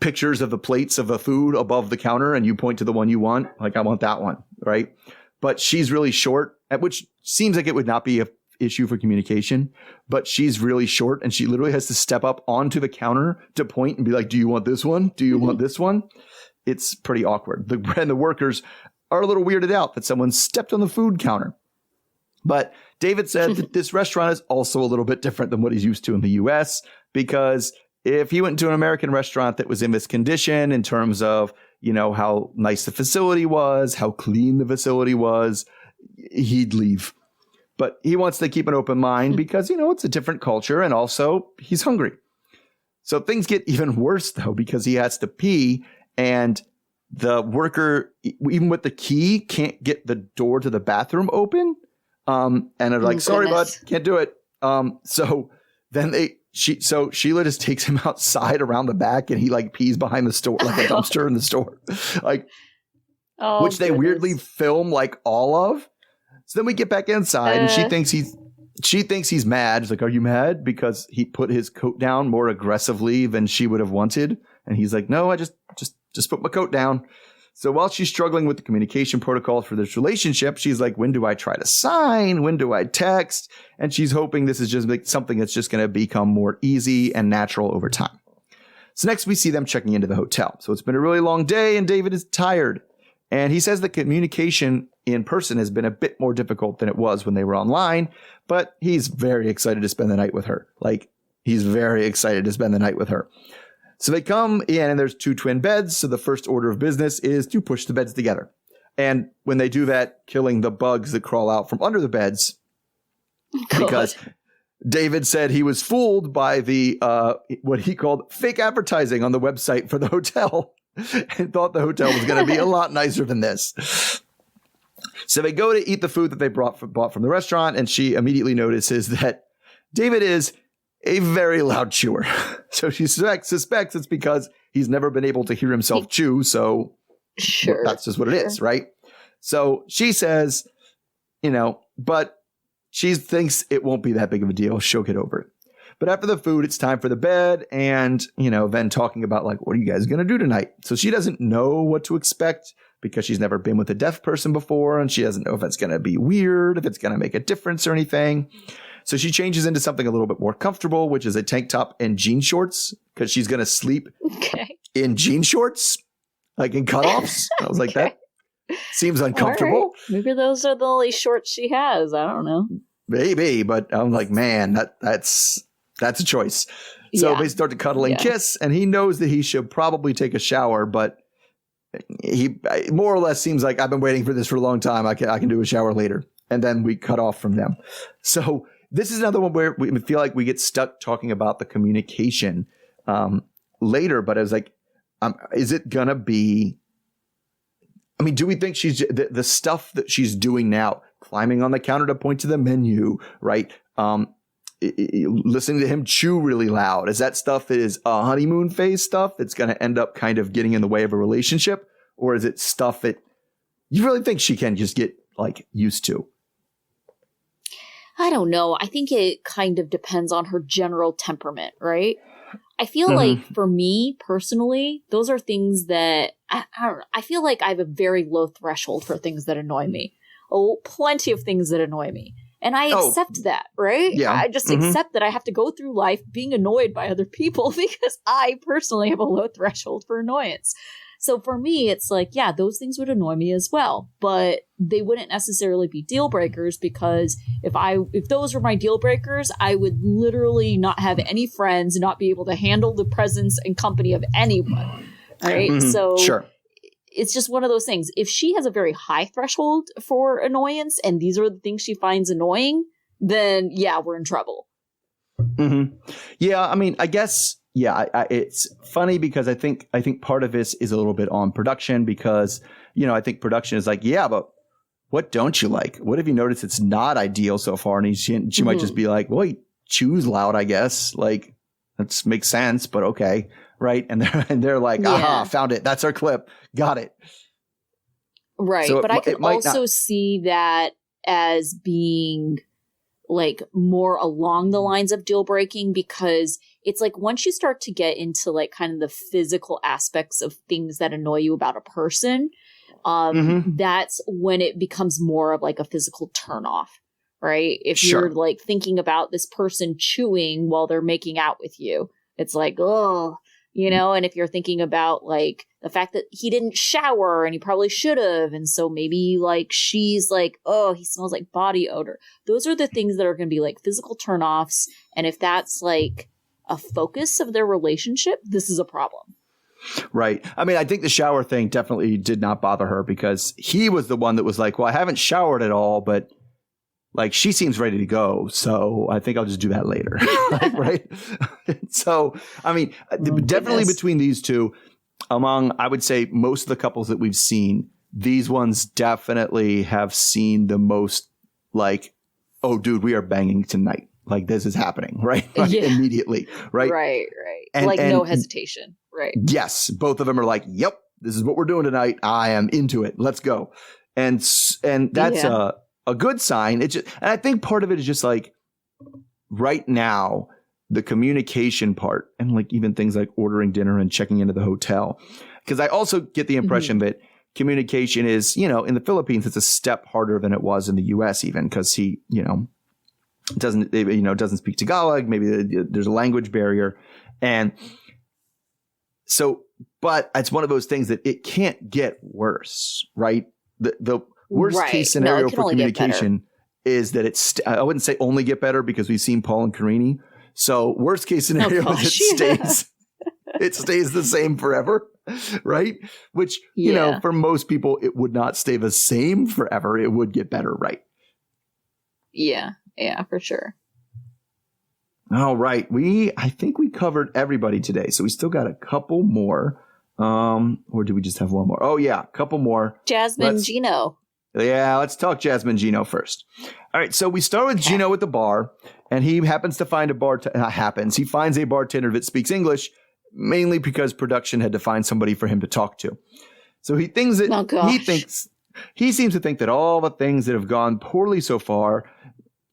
pictures of the plates of the food above the counter, and you point to the one you want. Like, I want that one, right? But she's really short, which seems like it would not be a issue for communication, but she's really short and she literally has to step up onto the counter to point and be like, do you want this one? Do you want this one? It's pretty awkward. The workers are a little weirded out that someone stepped on the food counter. But David said that this restaurant is also a little bit different than what he's used to in the US, because if he went to an American restaurant that was in this condition in terms of, how nice the facility was, how clean the facility was, he'd leave. But he wants to keep an open mind because, it's a different culture, and also he's hungry. So things get even worse, though, because he has to pee, and the worker, even with the key, can't get the door to the bathroom open. And they're like, sorry, bud, can't do it. So then Sheila just takes him outside around the back, and he like pees behind the store, like a dumpster in the store, which they weirdly film like all of. So then we get back inside, and she thinks he's mad. She's like, are you mad? Because he put his coat down more aggressively than she would have wanted. And he's like, no, I just put my coat down. So while she's struggling with the communication protocols for this relationship, she's like, when do I try to sign? When do I text? And she's hoping this is just like something that's just going to become more easy and natural over time. So next we see them checking into the hotel. So it's been a really long day, and David is tired. And he says the communication in person has been a bit more difficult than it was when they were online, but he's very excited to spend the night with her. Like, he's very excited to spend the night with her. So they come in and there's 2 twin beds. So the first order of business is to push the beds together. And when they do that, killing the bugs that crawl out from under the beds, because David said he was fooled by the what he called fake advertising on the website for the hotel and thought the hotel was going to be a lot nicer than this. So they go to eat the food that they bought from the restaurant, and she immediately notices that David is a very loud chewer. So she suspects it's because he's never been able to hear himself chew. So sure, that's just what it is, right? So she says, but she thinks it won't be that big of a deal. She'll get over it. But after the food, it's time for the bed. And, then talking about like, what are you guys going to do tonight? So she doesn't know what to expect because she's never been with a deaf person before. And she doesn't know if it's going to be weird, if it's going to make a difference or anything. So she changes into something a little bit more comfortable, which is a tank top and jean shorts, because she's going to sleep in jean shorts, like in cutoffs. I was like, that seems uncomfortable. Right. Maybe those are the only shorts she has. I don't know. Maybe, but I'm like, man, that's a choice. So they start to cuddle and kiss, and he knows that he should probably take a shower, but he more or less seems like, I've been waiting for this for a long time. I can do a shower later. And then we cut off from them. So this is another one where we feel like we get stuck talking about the communication later. But I was like, is it going to be, do we think she's the stuff that she's doing now, climbing on the counter to point to the menu, right? Listening to him chew really loud. Is that stuff that is a honeymoon phase stuff that's going to end up kind of getting in the way of a relationship? Or is it stuff that you really think she can just get like used to? I don't know. I think it kind of depends on her general temperament, right? I feel like for me personally, those are things that I don't know. I feel like I have a very low threshold for things that annoy me. Oh, plenty of things that annoy me. And I accept that, right? Yeah. I just accept that I have to go through life being annoyed by other people because I personally have a low threshold for annoyance. So for me, it's like, yeah, those things would annoy me as well, but they wouldn't necessarily be deal breakers, because if those were my deal breakers, I would literally not have any friends, not be able to handle the presence and company of anyone. Right. So sure. It's just one of those things. If she has a very high threshold for annoyance and these are the things she finds annoying, then yeah, we're in trouble. Yeah. I guess. Yeah, it's funny because I think part of this is a little bit on production, because, I think production is like, yeah, but what don't you like? What have you noticed it's not ideal so far? And she might just be like, well, he chews loud, I guess. Like, that makes sense, but okay. Right. And they're like, aha, found it. That's our clip. Got it. Right. So but I could also see that as being like more along the lines of deal breaking, because it's like once you start to get into like kind of the physical aspects of things that annoy you about a person, that's when it becomes more of like a physical turnoff, right? If you're like thinking about this person chewing while they're making out with you, it's like, oh, and if you're thinking about like the fact that he didn't shower and he probably should have, and so maybe like she's like, oh, he smells like body odor. Those are the things that are going to be like physical turnoffs. And if that's like a focus of their relationship, this is a problem. Right. I think the shower thing definitely did not bother her, because he was the one that was like, well, I haven't showered at all, but like she seems ready to go. So I think I'll just do that later. Right. So, definitely between these two, among, I would say, most of the couples that we've seen, these ones definitely have seen the most like, oh, dude, we are banging tonight. Like this is happening, right? Immediately, right? Right. And no hesitation, right? Yes, both of them are like, "Yep, this is what we're doing tonight. I am into it. Let's go." And that's a good sign. And I think part of it is just like right now the communication part, and like even things like ordering dinner and checking into the hotel, because I also get the impression that communication is, in the Philippines, it's a step harder than it was in the U.S. even, because he, doesn't speak Tagalog. Maybe there's a language barrier. And so, but it's one of those things that it can't get worse, right? The worst case scenario for communication is that I wouldn't say only get better, because we've seen Paul and Karini. So worst case scenario is it stays. it stays the same forever, right? Which, you know, for most people, it would not stay the same forever. It would get better, right? Yeah, for sure. All right. I think we covered everybody today. So we still got a couple more. Or do we just have one more? Oh, yeah, a couple more. Jasmine Gino. Yeah, let's talk Jasmine Gino first. All right, so we start with Gino at the bar, and he happens to find he finds a bartender that speaks English, mainly because production had to find somebody for him to talk to. So he thinks that he seems to think that all the things that have gone poorly so far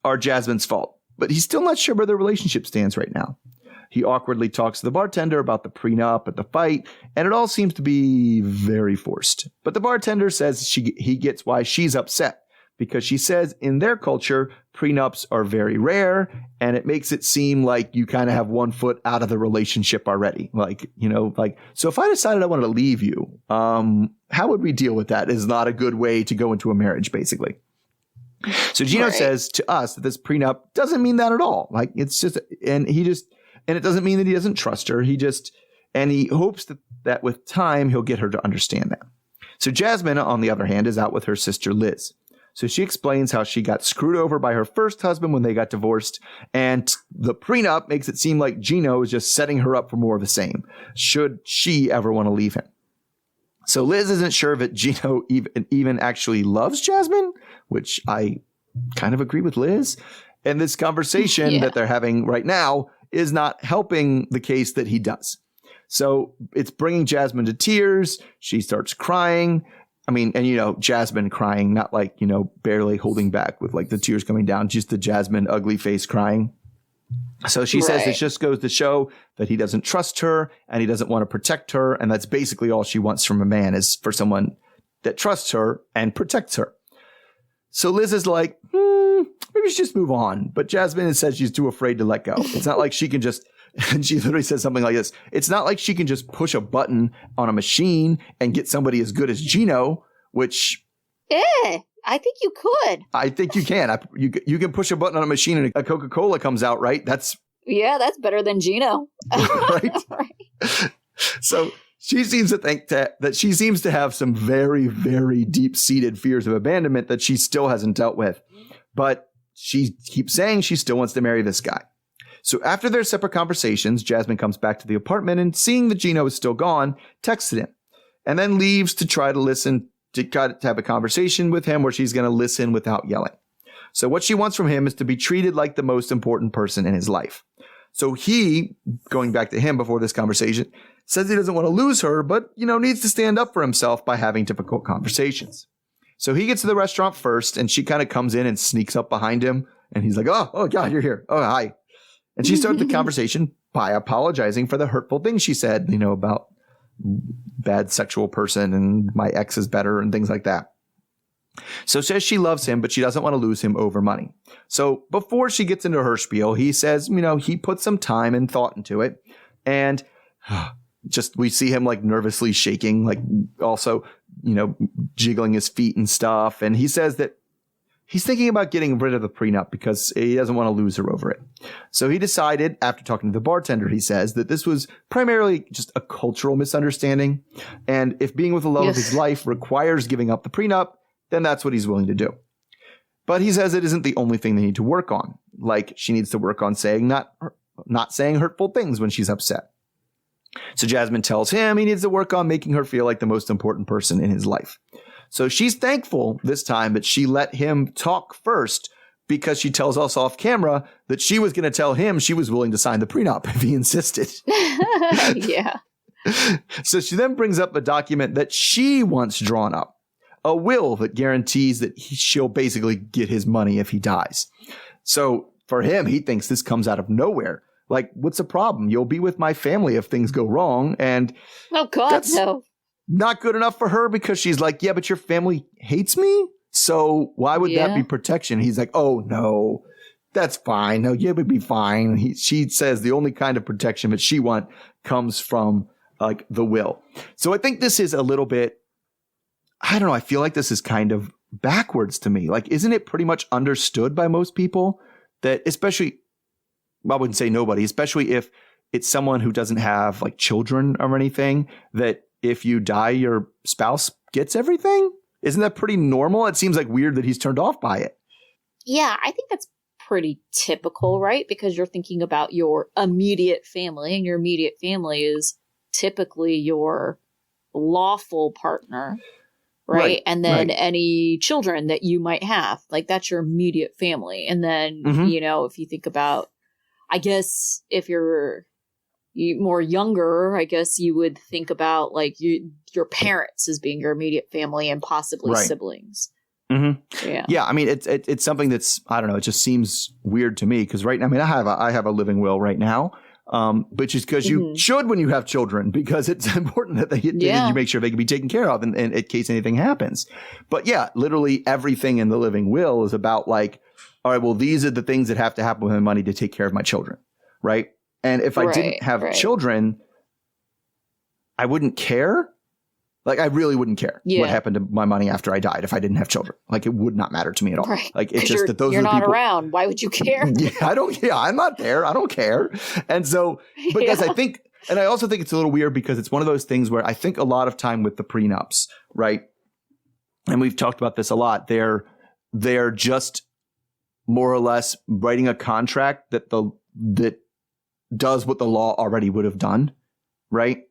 are Jasmine's fault, but he's still not sure where their relationship stands right now. He awkwardly talks to the bartender about the prenup at the fight, and it all seems to be very forced. But the bartender says he gets why she's upset, because she says in their culture, prenups are very rare, and it makes it seem like you kind of have one foot out of the relationship already. So if I decided I wanted to leave you, how would we deal with that? Is not a good way to go into a marriage, basically. So Gino says to us that this prenup doesn't mean that at all. Like, it's just, and it doesn't mean that he doesn't trust her. He hopes that with time, he'll get her to understand that. So Jasmine, on the other hand, is out with her sister Liz. So she explains how she got screwed over by her first husband when they got divorced. And the prenup makes it seem like Gino is just setting her up for more of the same, should she ever want to leave him. So Liz isn't sure that Gino even actually loves Jasmine, which I kind of agree with Liz. And this conversation that they're having right now is not helping the case that he does. So it's bringing Jasmine to tears. She starts crying. I mean, and Jasmine crying, not like, barely holding back with like the tears coming down, just the Jasmine ugly face crying. So she says it just goes to show that he doesn't trust her and he doesn't want to protect her. And that's basically all she wants from a man, is for someone that trusts her and protects her. So Liz is like, maybe she just move on. But Jasmine says she's too afraid to let go. It's not like she can just, and she literally says something like this. It's not like she can just push a button on a machine and get somebody as good as Gino, which. I think you could. I think you can. You can push a button on a machine and a Coca-Cola comes out, right? That's better than Gino. Right. So she seems to think that she seems to have some very, very deep-seated fears of abandonment that she still hasn't dealt with. But she keeps saying she still wants to marry this guy. So after their separate conversations, Jasmine comes back to the apartment and, seeing that Gino is still gone, texted him and then leaves to try to have a conversation with him where she's going to listen without yelling. So what she wants from him is to be treated like the most important person in his life. So he, going back to him before this conversation, says he doesn't want to lose her, but, needs to stand up for himself by having difficult conversations. So he gets to the restaurant first, and she kind of comes in and sneaks up behind him. And he's like, oh God, you're here. Oh, hi. And she started the conversation by apologizing for the hurtful things she said, about bad sexual person and my ex is better and things like that. So says she loves him, but she doesn't want to lose him over money. So before she gets into her spiel, he says, he put some time and thought into it. And we see him like nervously shaking, like also, jiggling his feet and stuff. And he says that he's thinking about getting rid of the prenup because he doesn't want to lose her over it. So he decided, after talking to the bartender, he says that this was primarily just a cultural misunderstanding. And if being with the love of his life requires giving up the prenup, then that's what he's willing to do. But he says it isn't the only thing they need to work on. Like, she needs to work on not saying hurtful things when she's upset. So Jasmine tells him he needs to work on making her feel like the most important person in his life. So she's thankful this time that she let him talk first, because she tells us off camera that she was going to tell him she was willing to sign the prenup if he insisted. Yeah. So she then brings up a document that she wants drawn up, a will that guarantees that she'll basically get his money if he dies. So for him, he thinks this comes out of nowhere. Like, what's the problem? You'll be with my family if things go wrong. And oh God, no. Not good enough for her, because she's like, yeah, but your family hates me. So why would that be protection? He's like, oh, no, that's fine. No, you would be fine. She says the only kind of protection that she wants comes from like the will. So I think this is a little bit, I don't know. I feel like this is kind of backwards to me. Like, isn't it pretty much understood by most people that, especially, I wouldn't say nobody, especially if it's someone who doesn't have like children or anything, that if you die, your spouse gets everything? Isn't that pretty normal? It seems like weird that he's turned off by it. Yeah, I think that's pretty typical, right? Because you're thinking about your immediate family, and your immediate family is typically your lawful partner, right? And then any children that you might have, like that's your immediate family. And then, you know, if you think about, I guess if you're more younger, I guess you would think about like your parents as being your immediate family and possibly siblings. Yeah. I mean, it's something that's, I don't know, it just seems weird to me because I have a living will right now, which is because you should when you have children, because it's important that you make sure they can be taken care of in case anything happens. But yeah, literally everything in the living will is about like, all right, well, these are the things that have to happen with my money to take care of my children, right? And if I didn't have children, I wouldn't care. Like, I really wouldn't care what happened to my money after I died if I didn't have children. Like, it would not matter to me at all. Right. Like, it's just that those are the people. You're not around. Why would you care? I'm not there. I don't care. And so, because I think, and I also think it's a little weird because it's one of those things where I think a lot of time with the prenups, right? And we've talked about this a lot. They're just more or less writing a contract that does what the law already would have done, right?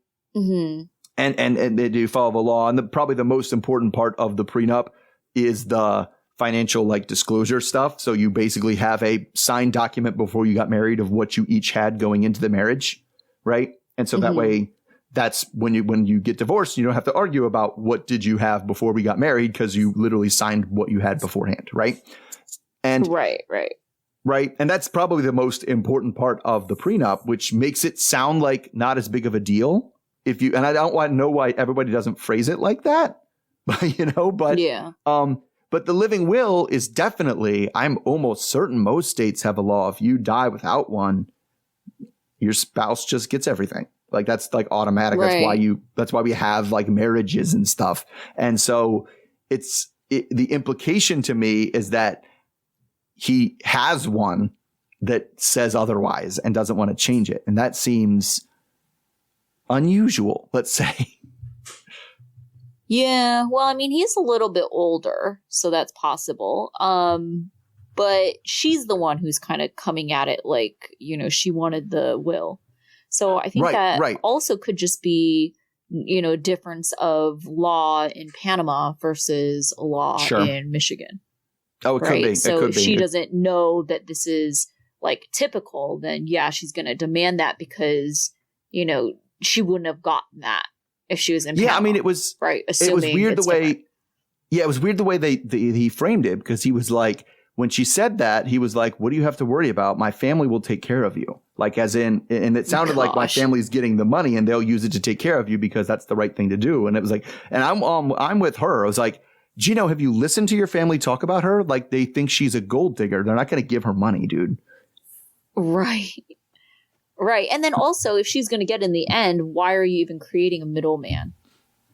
And they do follow the law. And probably the most important part of the prenup is the financial like disclosure stuff. So you basically have a signed document before you got married of what you each had going into the marriage, right? And so that way, that's when you get divorced, you don't have to argue about what did you have before we got married because you literally signed what you had beforehand, right? And right. And that's probably the most important part of the prenup, which makes it sound like not as big of a deal. And I don't want to know why everybody doesn't phrase it like that, but but the living will is definitely, I'm almost certain most states have a law. If you die without one, your spouse just gets everything. Like that's like automatic. Right. That's why we have like marriages and stuff. And so the implication to me is that he has one that says otherwise and doesn't want to change it. And that seems unusual, let's say. Yeah, well, I mean, he's a little bit older, so that's possible. But she's the one who's kind of coming at it like, you know, she wanted the will. So I think that also could just be, you know, difference of law in Panama versus a law in Michigan. Oh, it could be. So if she doesn't know that this is like typical, then yeah, she's going to demand that because, you know, she wouldn't have gotten that if she was in Panama. Yeah, I mean, it was weird the way. Yeah, it was weird the way he framed it because he was like, when she said that, he was like, "What do you have to worry about? My family will take care of you." Like, as in, and it sounded like my family's getting the money and they'll use it to take care of you because that's the right thing to do. And it was like, and I'm with her. I was like, Gino, have you listened to your family talk about her? Like, they think she's a gold digger. They're not going to give her money, dude. Right. Right. And then also, if she's going to get in the end, why are you even creating a middleman?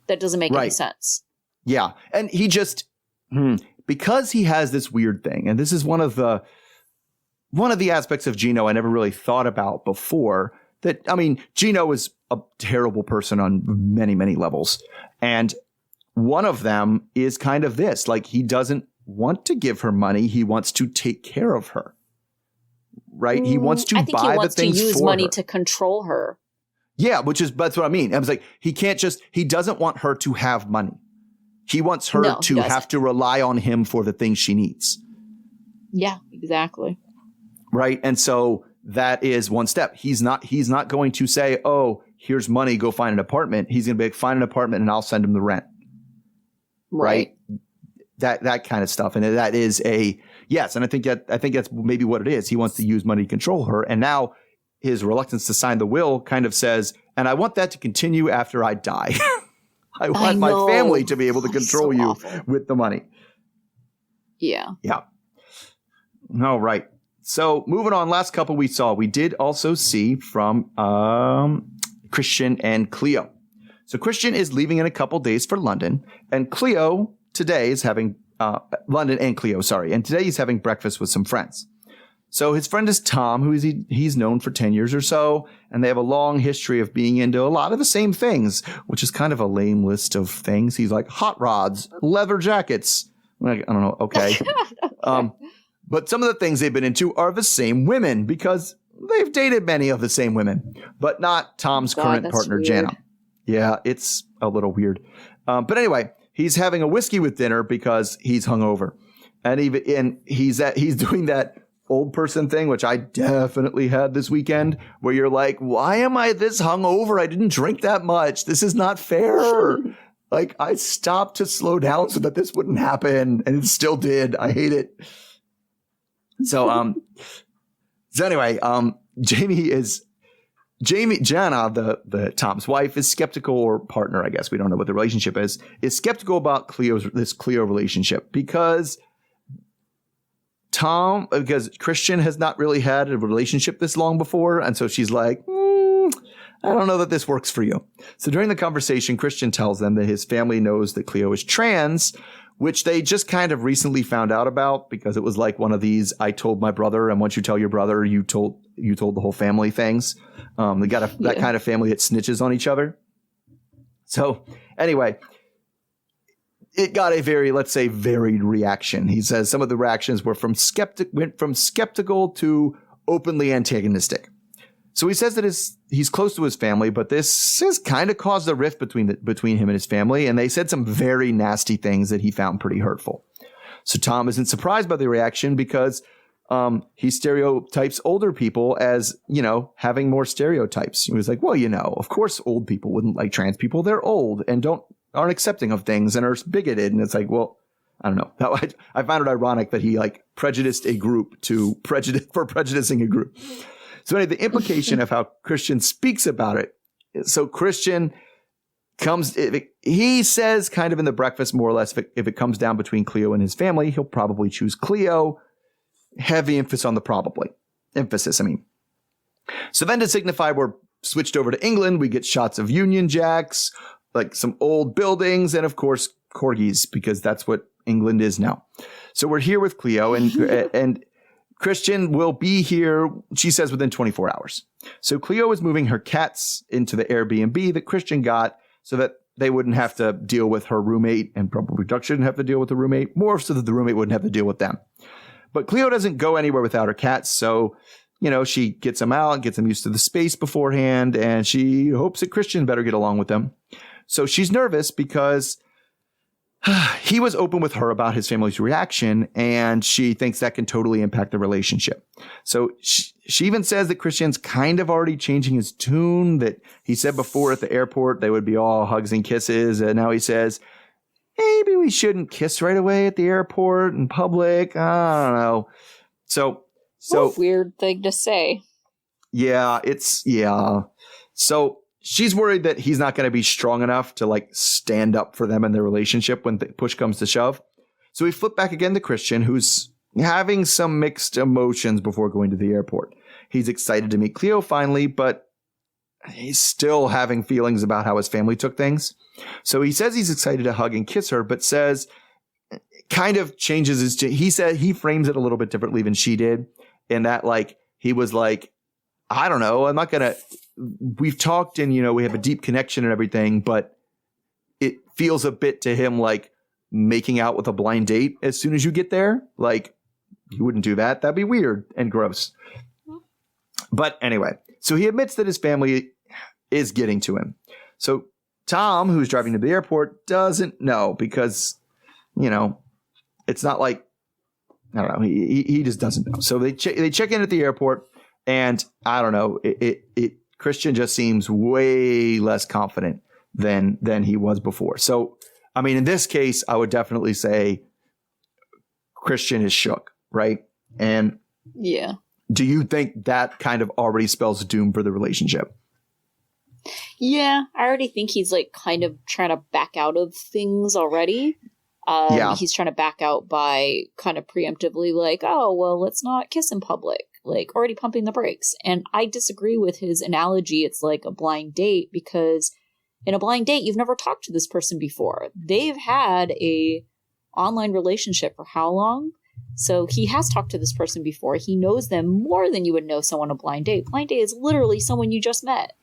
That doesn't make any sense. Yeah. And he just, because he has this weird thing, and this is one of the aspects of Gino I never really thought about before, that, I mean, Gino is a terrible person on many, many levels. And one of them is kind of this, like, he doesn't want to give her money. He wants to take care of her. Right? He wants to buy the things for her. I think he wants to use money to control her. Yeah, that's what I mean. I was like, he doesn't want her to have money. He wants her to have to rely on him for the things she needs. Yeah, exactly. Right? And so that is one step. He's not going to say, "Oh, here's money, go find an apartment." He's going to be like, "Find an apartment and I'll send him the rent." Right? That kind of stuff. And that is yes, and I think that's maybe what it is. He wants to use money to control her. And now his reluctance to sign the will kind of says, and I want that to continue after I die. I want my family to be able to control you with the money. Yeah. Yeah. All right. So moving on, last couple we did also see from Christian and Cleo. So Christian is leaving in a couple days for London, and Cleo today is having London and Cleo, sorry. And today he's having breakfast with some friends. So his friend is Tom, who he's known for 10 years or so, and they have a long history of being into a lot of the same things, which is kind of a lame list of things. He's like hot rods, leather jackets. Like, I don't know. Okay. But some of the things they've been into are the same women because they've dated many of the same women, but not Tom's current partner, weird. Jana. Yeah, it's a little weird. But anyway, he's having a whiskey with dinner because he's hungover. And he's doing that old person thing, which I definitely had this weekend, where you're like, why am I this hungover? I didn't drink that much. This is not fair. Like, I stopped to slow down so that this wouldn't happen, and it still did. I hate it. So anyway, Jana, the Tom's wife, is skeptical, or partner, I guess. We don't know what the relationship is skeptical about this Cleo relationship because Christian has not really had a relationship this long before. And so she's like, I don't know that this works for you. So during the conversation, Christian tells them that his family knows that Cleo is trans, which they just kind of recently found out about because it was like one of these, I told my brother, and once you tell your brother, you told the whole family things. They got that kind of family that snitches on each other. So anyway, it got a very, let's say, varied reaction. He says some of the reactions went from skeptical to openly antagonistic. So he says that he's close to his family, but this has kind of caused a rift between him and his family, and they said some very nasty things that he found pretty hurtful. So Tom isn't surprised by the reaction because he stereotypes older people as, having more stereotypes. He was like, well, of course old people wouldn't like trans people. They're old and aren't accepting of things and are bigoted. And it's like, well, I don't know. I found it ironic that he prejudiced a group for prejudicing a group. So anyway, the implication of how Christian speaks about it. So Christian he says kind of in the breakfast, more or less, if it comes down between Cleo and his family, he'll probably choose Cleo. Heavy emphasis on the probably. Emphasis, I mean. So then to signify we're switched over to England, we get shots of Union Jacks, like some old buildings, and of course, corgis, because that's what England is now. So we're here with Cleo, and Christian will be here, she says, within 24 hours. So Cleo is moving her cats into the Airbnb that Christian got so that they wouldn't have to deal with her roommate, and probably Duck shouldn't have to deal with the roommate, more so that the roommate wouldn't have to deal with them. But Cleo doesn't go anywhere without her cats, so, she gets them out, gets them used to the space beforehand, and she hopes that Christian better get along with them. So she's nervous because he was open with her about his family's reaction, and she thinks that can totally impact the relationship. So she even says that Christian's kind of already changing his tune, that he said before at the airport they would be all hugs and kisses, and now he says, maybe we shouldn't kiss right away at the airport in public. I don't know. So what a weird thing to say. Yeah. So she's worried that he's not going to be strong enough to stand up for them in their relationship when the push comes to shove. So we flip back again to Christian, who's having some mixed emotions before going to the airport. He's excited to meet Cleo finally, but he's still having feelings about how his family took things. So he says he's excited to hug and kiss her, but says, kind of changes he frames it a little bit differently than she did. In that, he was like, I don't know, I'm not going to, we've talked and, we have a deep connection and everything, but it feels a bit to him like making out with a blind date as soon as you get there. You wouldn't do that. That'd be weird and gross. But anyway, so he admits that his family is getting to him. So Tom, who's driving to the airport, doesn't know because, it's not like, I don't know. He just doesn't know. So they check in at the airport, and I don't know. Christian just seems way less confident than he was before. So, I mean, in this case, I would definitely say Christian is shook, right? And yeah. Do you think that kind of already spells doom for the relationship? Yeah, I already think he's kind of trying to back out of things already. He's trying to back out by kind of preemptively oh, well, let's not kiss in public, already pumping the brakes. And I disagree with his analogy. It's like a blind date because in a blind date, you've never talked to this person before. They've had a online relationship for how long? So he has talked to this person before. He knows them more than you would know someone on a blind date. Blind date is literally someone you just met.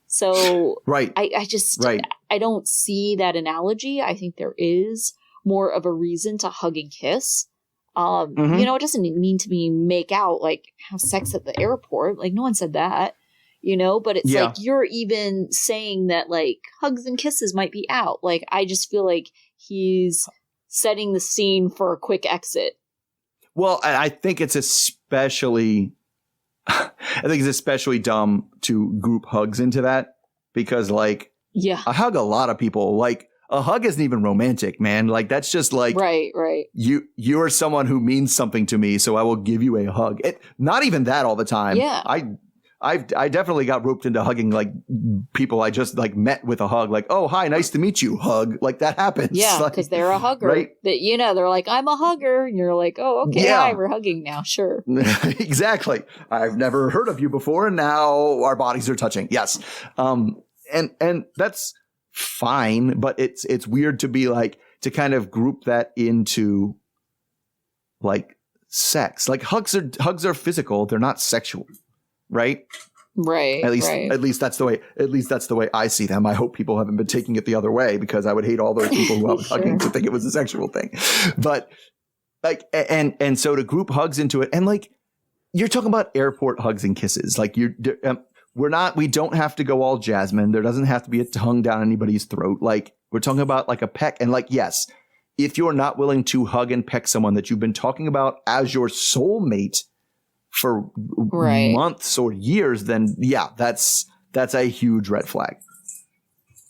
So right. I just, I don't see that analogy. I think there is more of a reason to hug and kiss. You know, it doesn't mean to be make out, like have sex at the airport. Like no one said that, you know, but it's like you're even saying that like hugs and kisses might be out. Like I just feel like he's setting the scene for a quick exit. Well, I think it's especially dumb to group hugs into that because like I hug a lot of people. Like a hug isn't even romantic, man. Like that's just like right. You are someone who means something to me, so I will give you a hug. Not even that all the time. Yeah. I definitely got roped into hugging like people I just like met with a hug, like, oh, hi, nice to meet you, hug. Like that happens. Yeah, because they're a hugger. Right? That, you know, they're like, I'm a hugger. And you're like, oh, okay, hi, we're hugging now. Sure. Exactly. I've never heard of you before. And now our bodies are touching. Yes. And that's fine. But it's weird to be like, to kind of group that into like sex. Like hugs are physical. They're not sexual. Right. At least that's the way I see them. I hope people haven't been taking it the other way because I would hate all those people who I was hugging to think it was a sexual thing. But like, and so to group hugs into it, and like, you're talking about airport hugs and kisses. Like we don't have to go all Jasmine. There doesn't have to be a tongue down anybody's throat. Like we're talking about like a peck. And like, yes, if you're not willing to hug and peck someone that you've been talking about as your soulmate for months or years, then that's a huge red flag.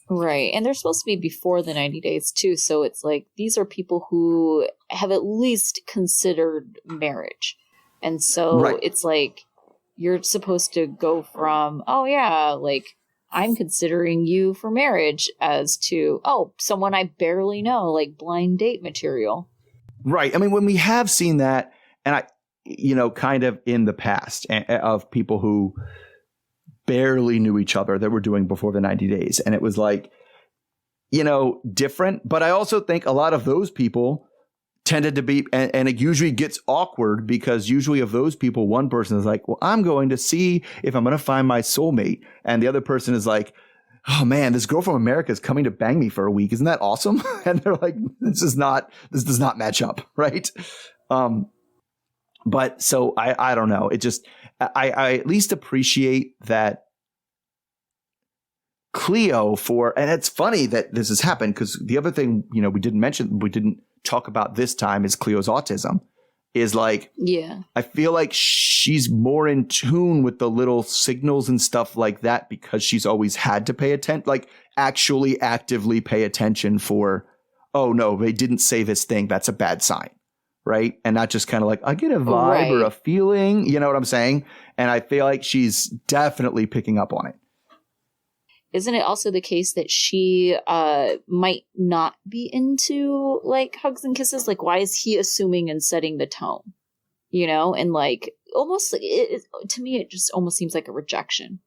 Right. And they're supposed to be before the 90 days too. So it's like, these are people who have at least considered marriage. And so it's like, you're supposed to go from, oh yeah, like I'm considering you for marriage as to, oh, someone I barely know, like blind date material. Right. I mean, when we have seen that, and kind of in the past of people who barely knew each other that were doing before the 90 days. And it was like, different. But I also think a lot of those people tended to be, and it usually gets awkward because usually of those people, one person is like, well, I'm going to see if I'm going to find my soulmate. And the other person is like, oh man, this girl from America is coming to bang me for a week. Isn't that awesome? And they're like, this does not match up. Right. But so I don't know. It just, I at least appreciate that Cleo and it's funny that this has happened because the other thing, we didn't talk about this time is Cleo's autism is like, I feel like she's more in tune with the little signals and stuff like that because she's always had to pay attention, like actually actively pay attention for, oh no, they didn't say this thing. That's a bad sign. Right. And not just kind of like, I get a vibe or a feeling, you know what I'm saying? And I feel like she's definitely picking up on it. Isn't it also the case that she might not be into like hugs and kisses? Like, why is he assuming and setting the tone? And like almost to me, it just almost seems like a rejection.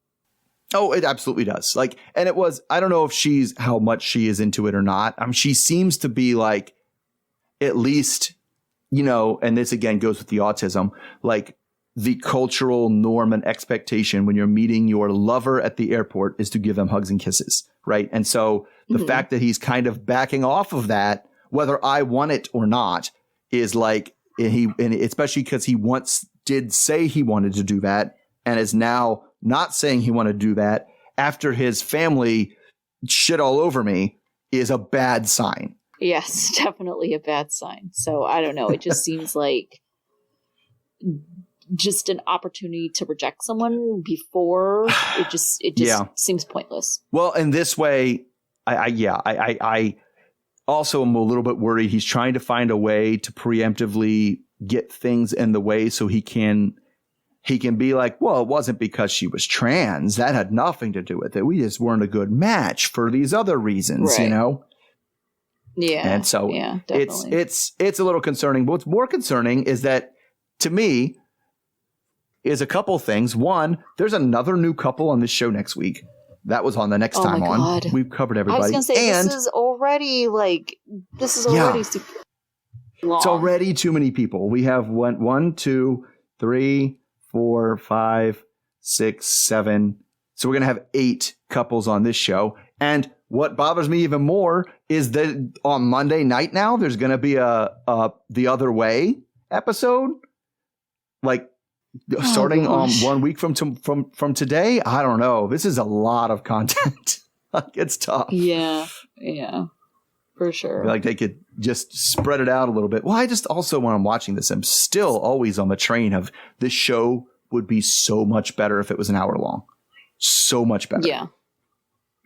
Oh, it absolutely does. Like, and I don't know if how much she is into it or not. She seems to be like, at least, and this again goes with the autism, like the cultural norm and expectation when you're meeting your lover at the airport is to give them hugs and kisses. Right. And so the fact that he's kind of backing off of that, whether I want it or not, is like, and especially because he once did say he wanted to do that and is now not saying he wanted to do that after his family shit all over me is a bad sign. Yes, definitely a bad sign. So I don't know. It just seems like just an opportunity to reject someone before it just seems pointless. Well, in this way, I also am a little bit worried. He's trying to find a way to preemptively get things in the way so he can be like, well, it wasn't because she was trans. That had nothing to do with it. We just weren't a good match for these other reasons, Yeah. And so it's a little concerning. But what's more concerning is that, to me, is a couple things. One, there's another new couple on this show next week. That was on the next time on. God. We've covered everybody. I was going to say, this is already super. long. It's already too many people. We have 1, 2, 3, 4, 5, 6, 7. So we're going to have 8 couples on this show. And what bothers me even more is that on Monday night now, there's going to be a The Other Way episode. Like starting on 1 week from today. I don't know. This is a lot of content. Like, it's tough. Yeah, for sure. I feel like they could just spread it out a little bit. Well, I just also, when I'm watching this, I'm still always on the train of this show would be so much better if it was an hour long. So much better. Yeah.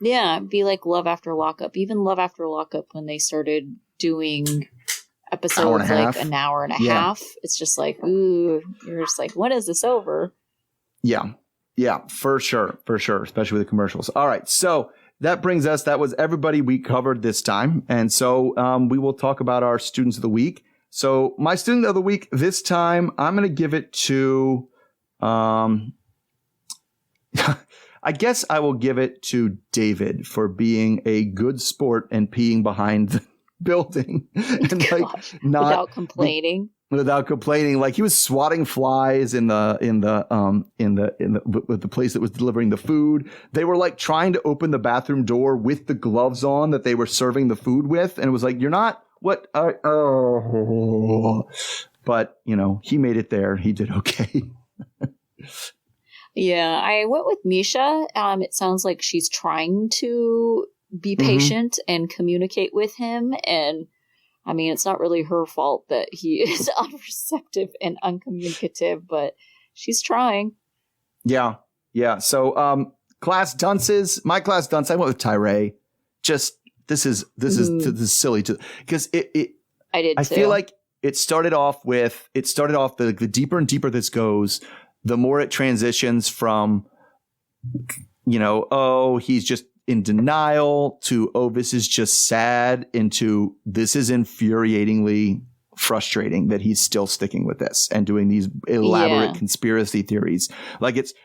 Yeah, it'd be like Love After Lockup. Even Love After Lockup, when they started doing episodes like an hour and a half, it's just like, ooh, you're just like, when is this over? Yeah, for sure. Especially with the commercials. All right. So that was everybody we covered this time. And so we will talk about our students of the week. So my student of the week this time, I'm going to give it to, I guess I will give it to David for being a good sport and peeing behind the building and without complaining. Like, he was swatting flies in the place that was delivering the food. They were like trying to open the bathroom door with the gloves on that they were serving the food with, and it was like, you're not what? But he made it there. He did okay. Yeah, I went with Meisha. It sounds like she's trying to be patient and communicate with him. And I mean, it's not really her fault that he is unreceptive and uncommunicative, but she's trying. Yeah. So, class dunces. My class dunce, I went with Tyray. Just this is silly because I feel like it started off the deeper and deeper this goes, the more it transitions from, he's just in denial to, this is just sad, into this is infuriatingly frustrating that he's still sticking with this and doing these elaborate conspiracy theories. Like, it's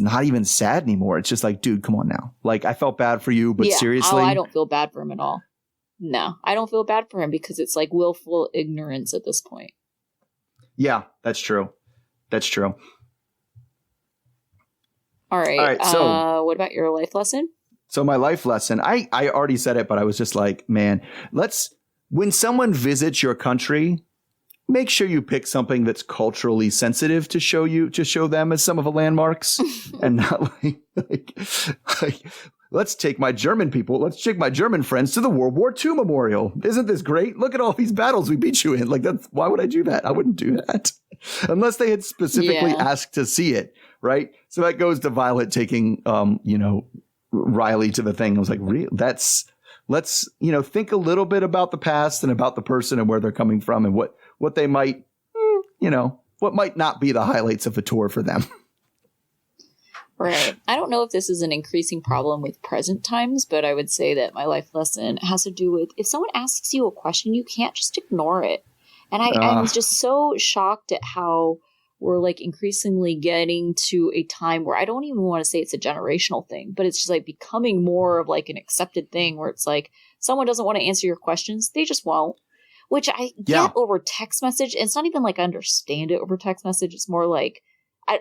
not even sad anymore. It's just like, dude, come on now. Like, I felt bad for you, but seriously. I don't feel bad for him at all. No, I don't feel bad for him because it's like willful ignorance at this point. Yeah, that's true. All right. So what about your life lesson? So my life lesson, I already said it, but I was just like, man, when someone visits your country, make sure you pick something that's culturally sensitive to show them as some of the landmarks and not like let's take my German friends to the World War II Memorial. Isn't this great? Look at all these battles we beat you in. Like, why would I do that? I wouldn't do that unless they had specifically asked to see it. Right. So that goes to Violet taking, Riley to the thing. I was like, let's think a little bit about the past and about the person and where they're coming from and what they might, what might not be the highlights of a tour for them. Right. I don't know if this is an increasing problem with present times, but I would say that my life lesson has to do with, if someone asks you a question, you can't just ignore it. And I'm just so shocked at how we're like increasingly getting to a time where I don't even want to say it's a generational thing, but it's just like becoming more of like an accepted thing where it's like someone doesn't want to answer your questions. They just won't, which I get over text message. And it's not even like I understand it over text message. It's more like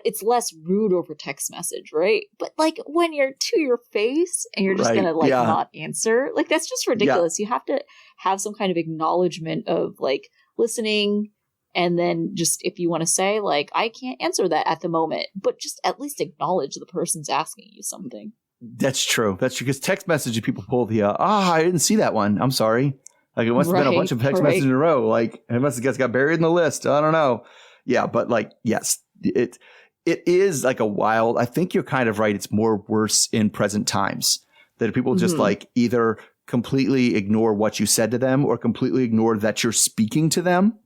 it's less rude over text message, right? But like when you're to your face and you're just gonna not answer, like that's just ridiculous. You have to have some kind of acknowledgement of like listening, and then just if you want to say like I can't answer that at the moment, but just at least acknowledge the person's asking you something. That's true because text messages people pull the I didn't see that one, I'm sorry. Like, it must have been a bunch of text messages in a row. Like, it must have got buried in the list. I don't know. Yeah, but like, yes, it is like a wild. I think you're kind of right. It's more worse in present times that people just like either completely ignore what you said to them or completely ignore that you're speaking to them.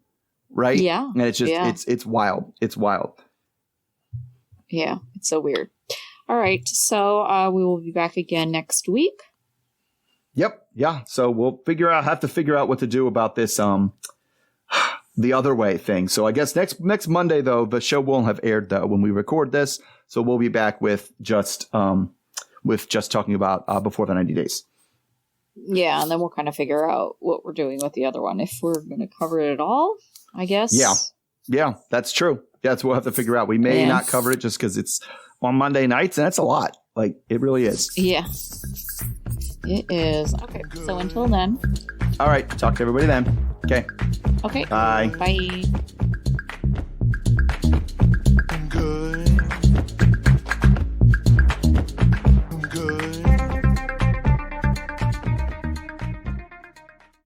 Right. Yeah. And it's just it's wild. It's wild. Yeah. It's so weird. All right. So we will be back again next week. Yep. Yeah. So we'll have to figure out what to do about this The Other Way thing. So I guess next Monday, though, the show won't have aired when we record this. So we'll be back with just talking about Before the 90 Days. Yeah, and then we'll kind of figure out what we're doing with the other one. If we're going to cover it at all, I guess. Yeah, that's true. Yeah, that's what we'll have to figure out. We may not cover it just because it's on Monday nights, and that's a lot. Like, it really is. Yeah. It is. Okay, so until then. All right, talk to everybody then. Okay. Okay. Bye. Bye.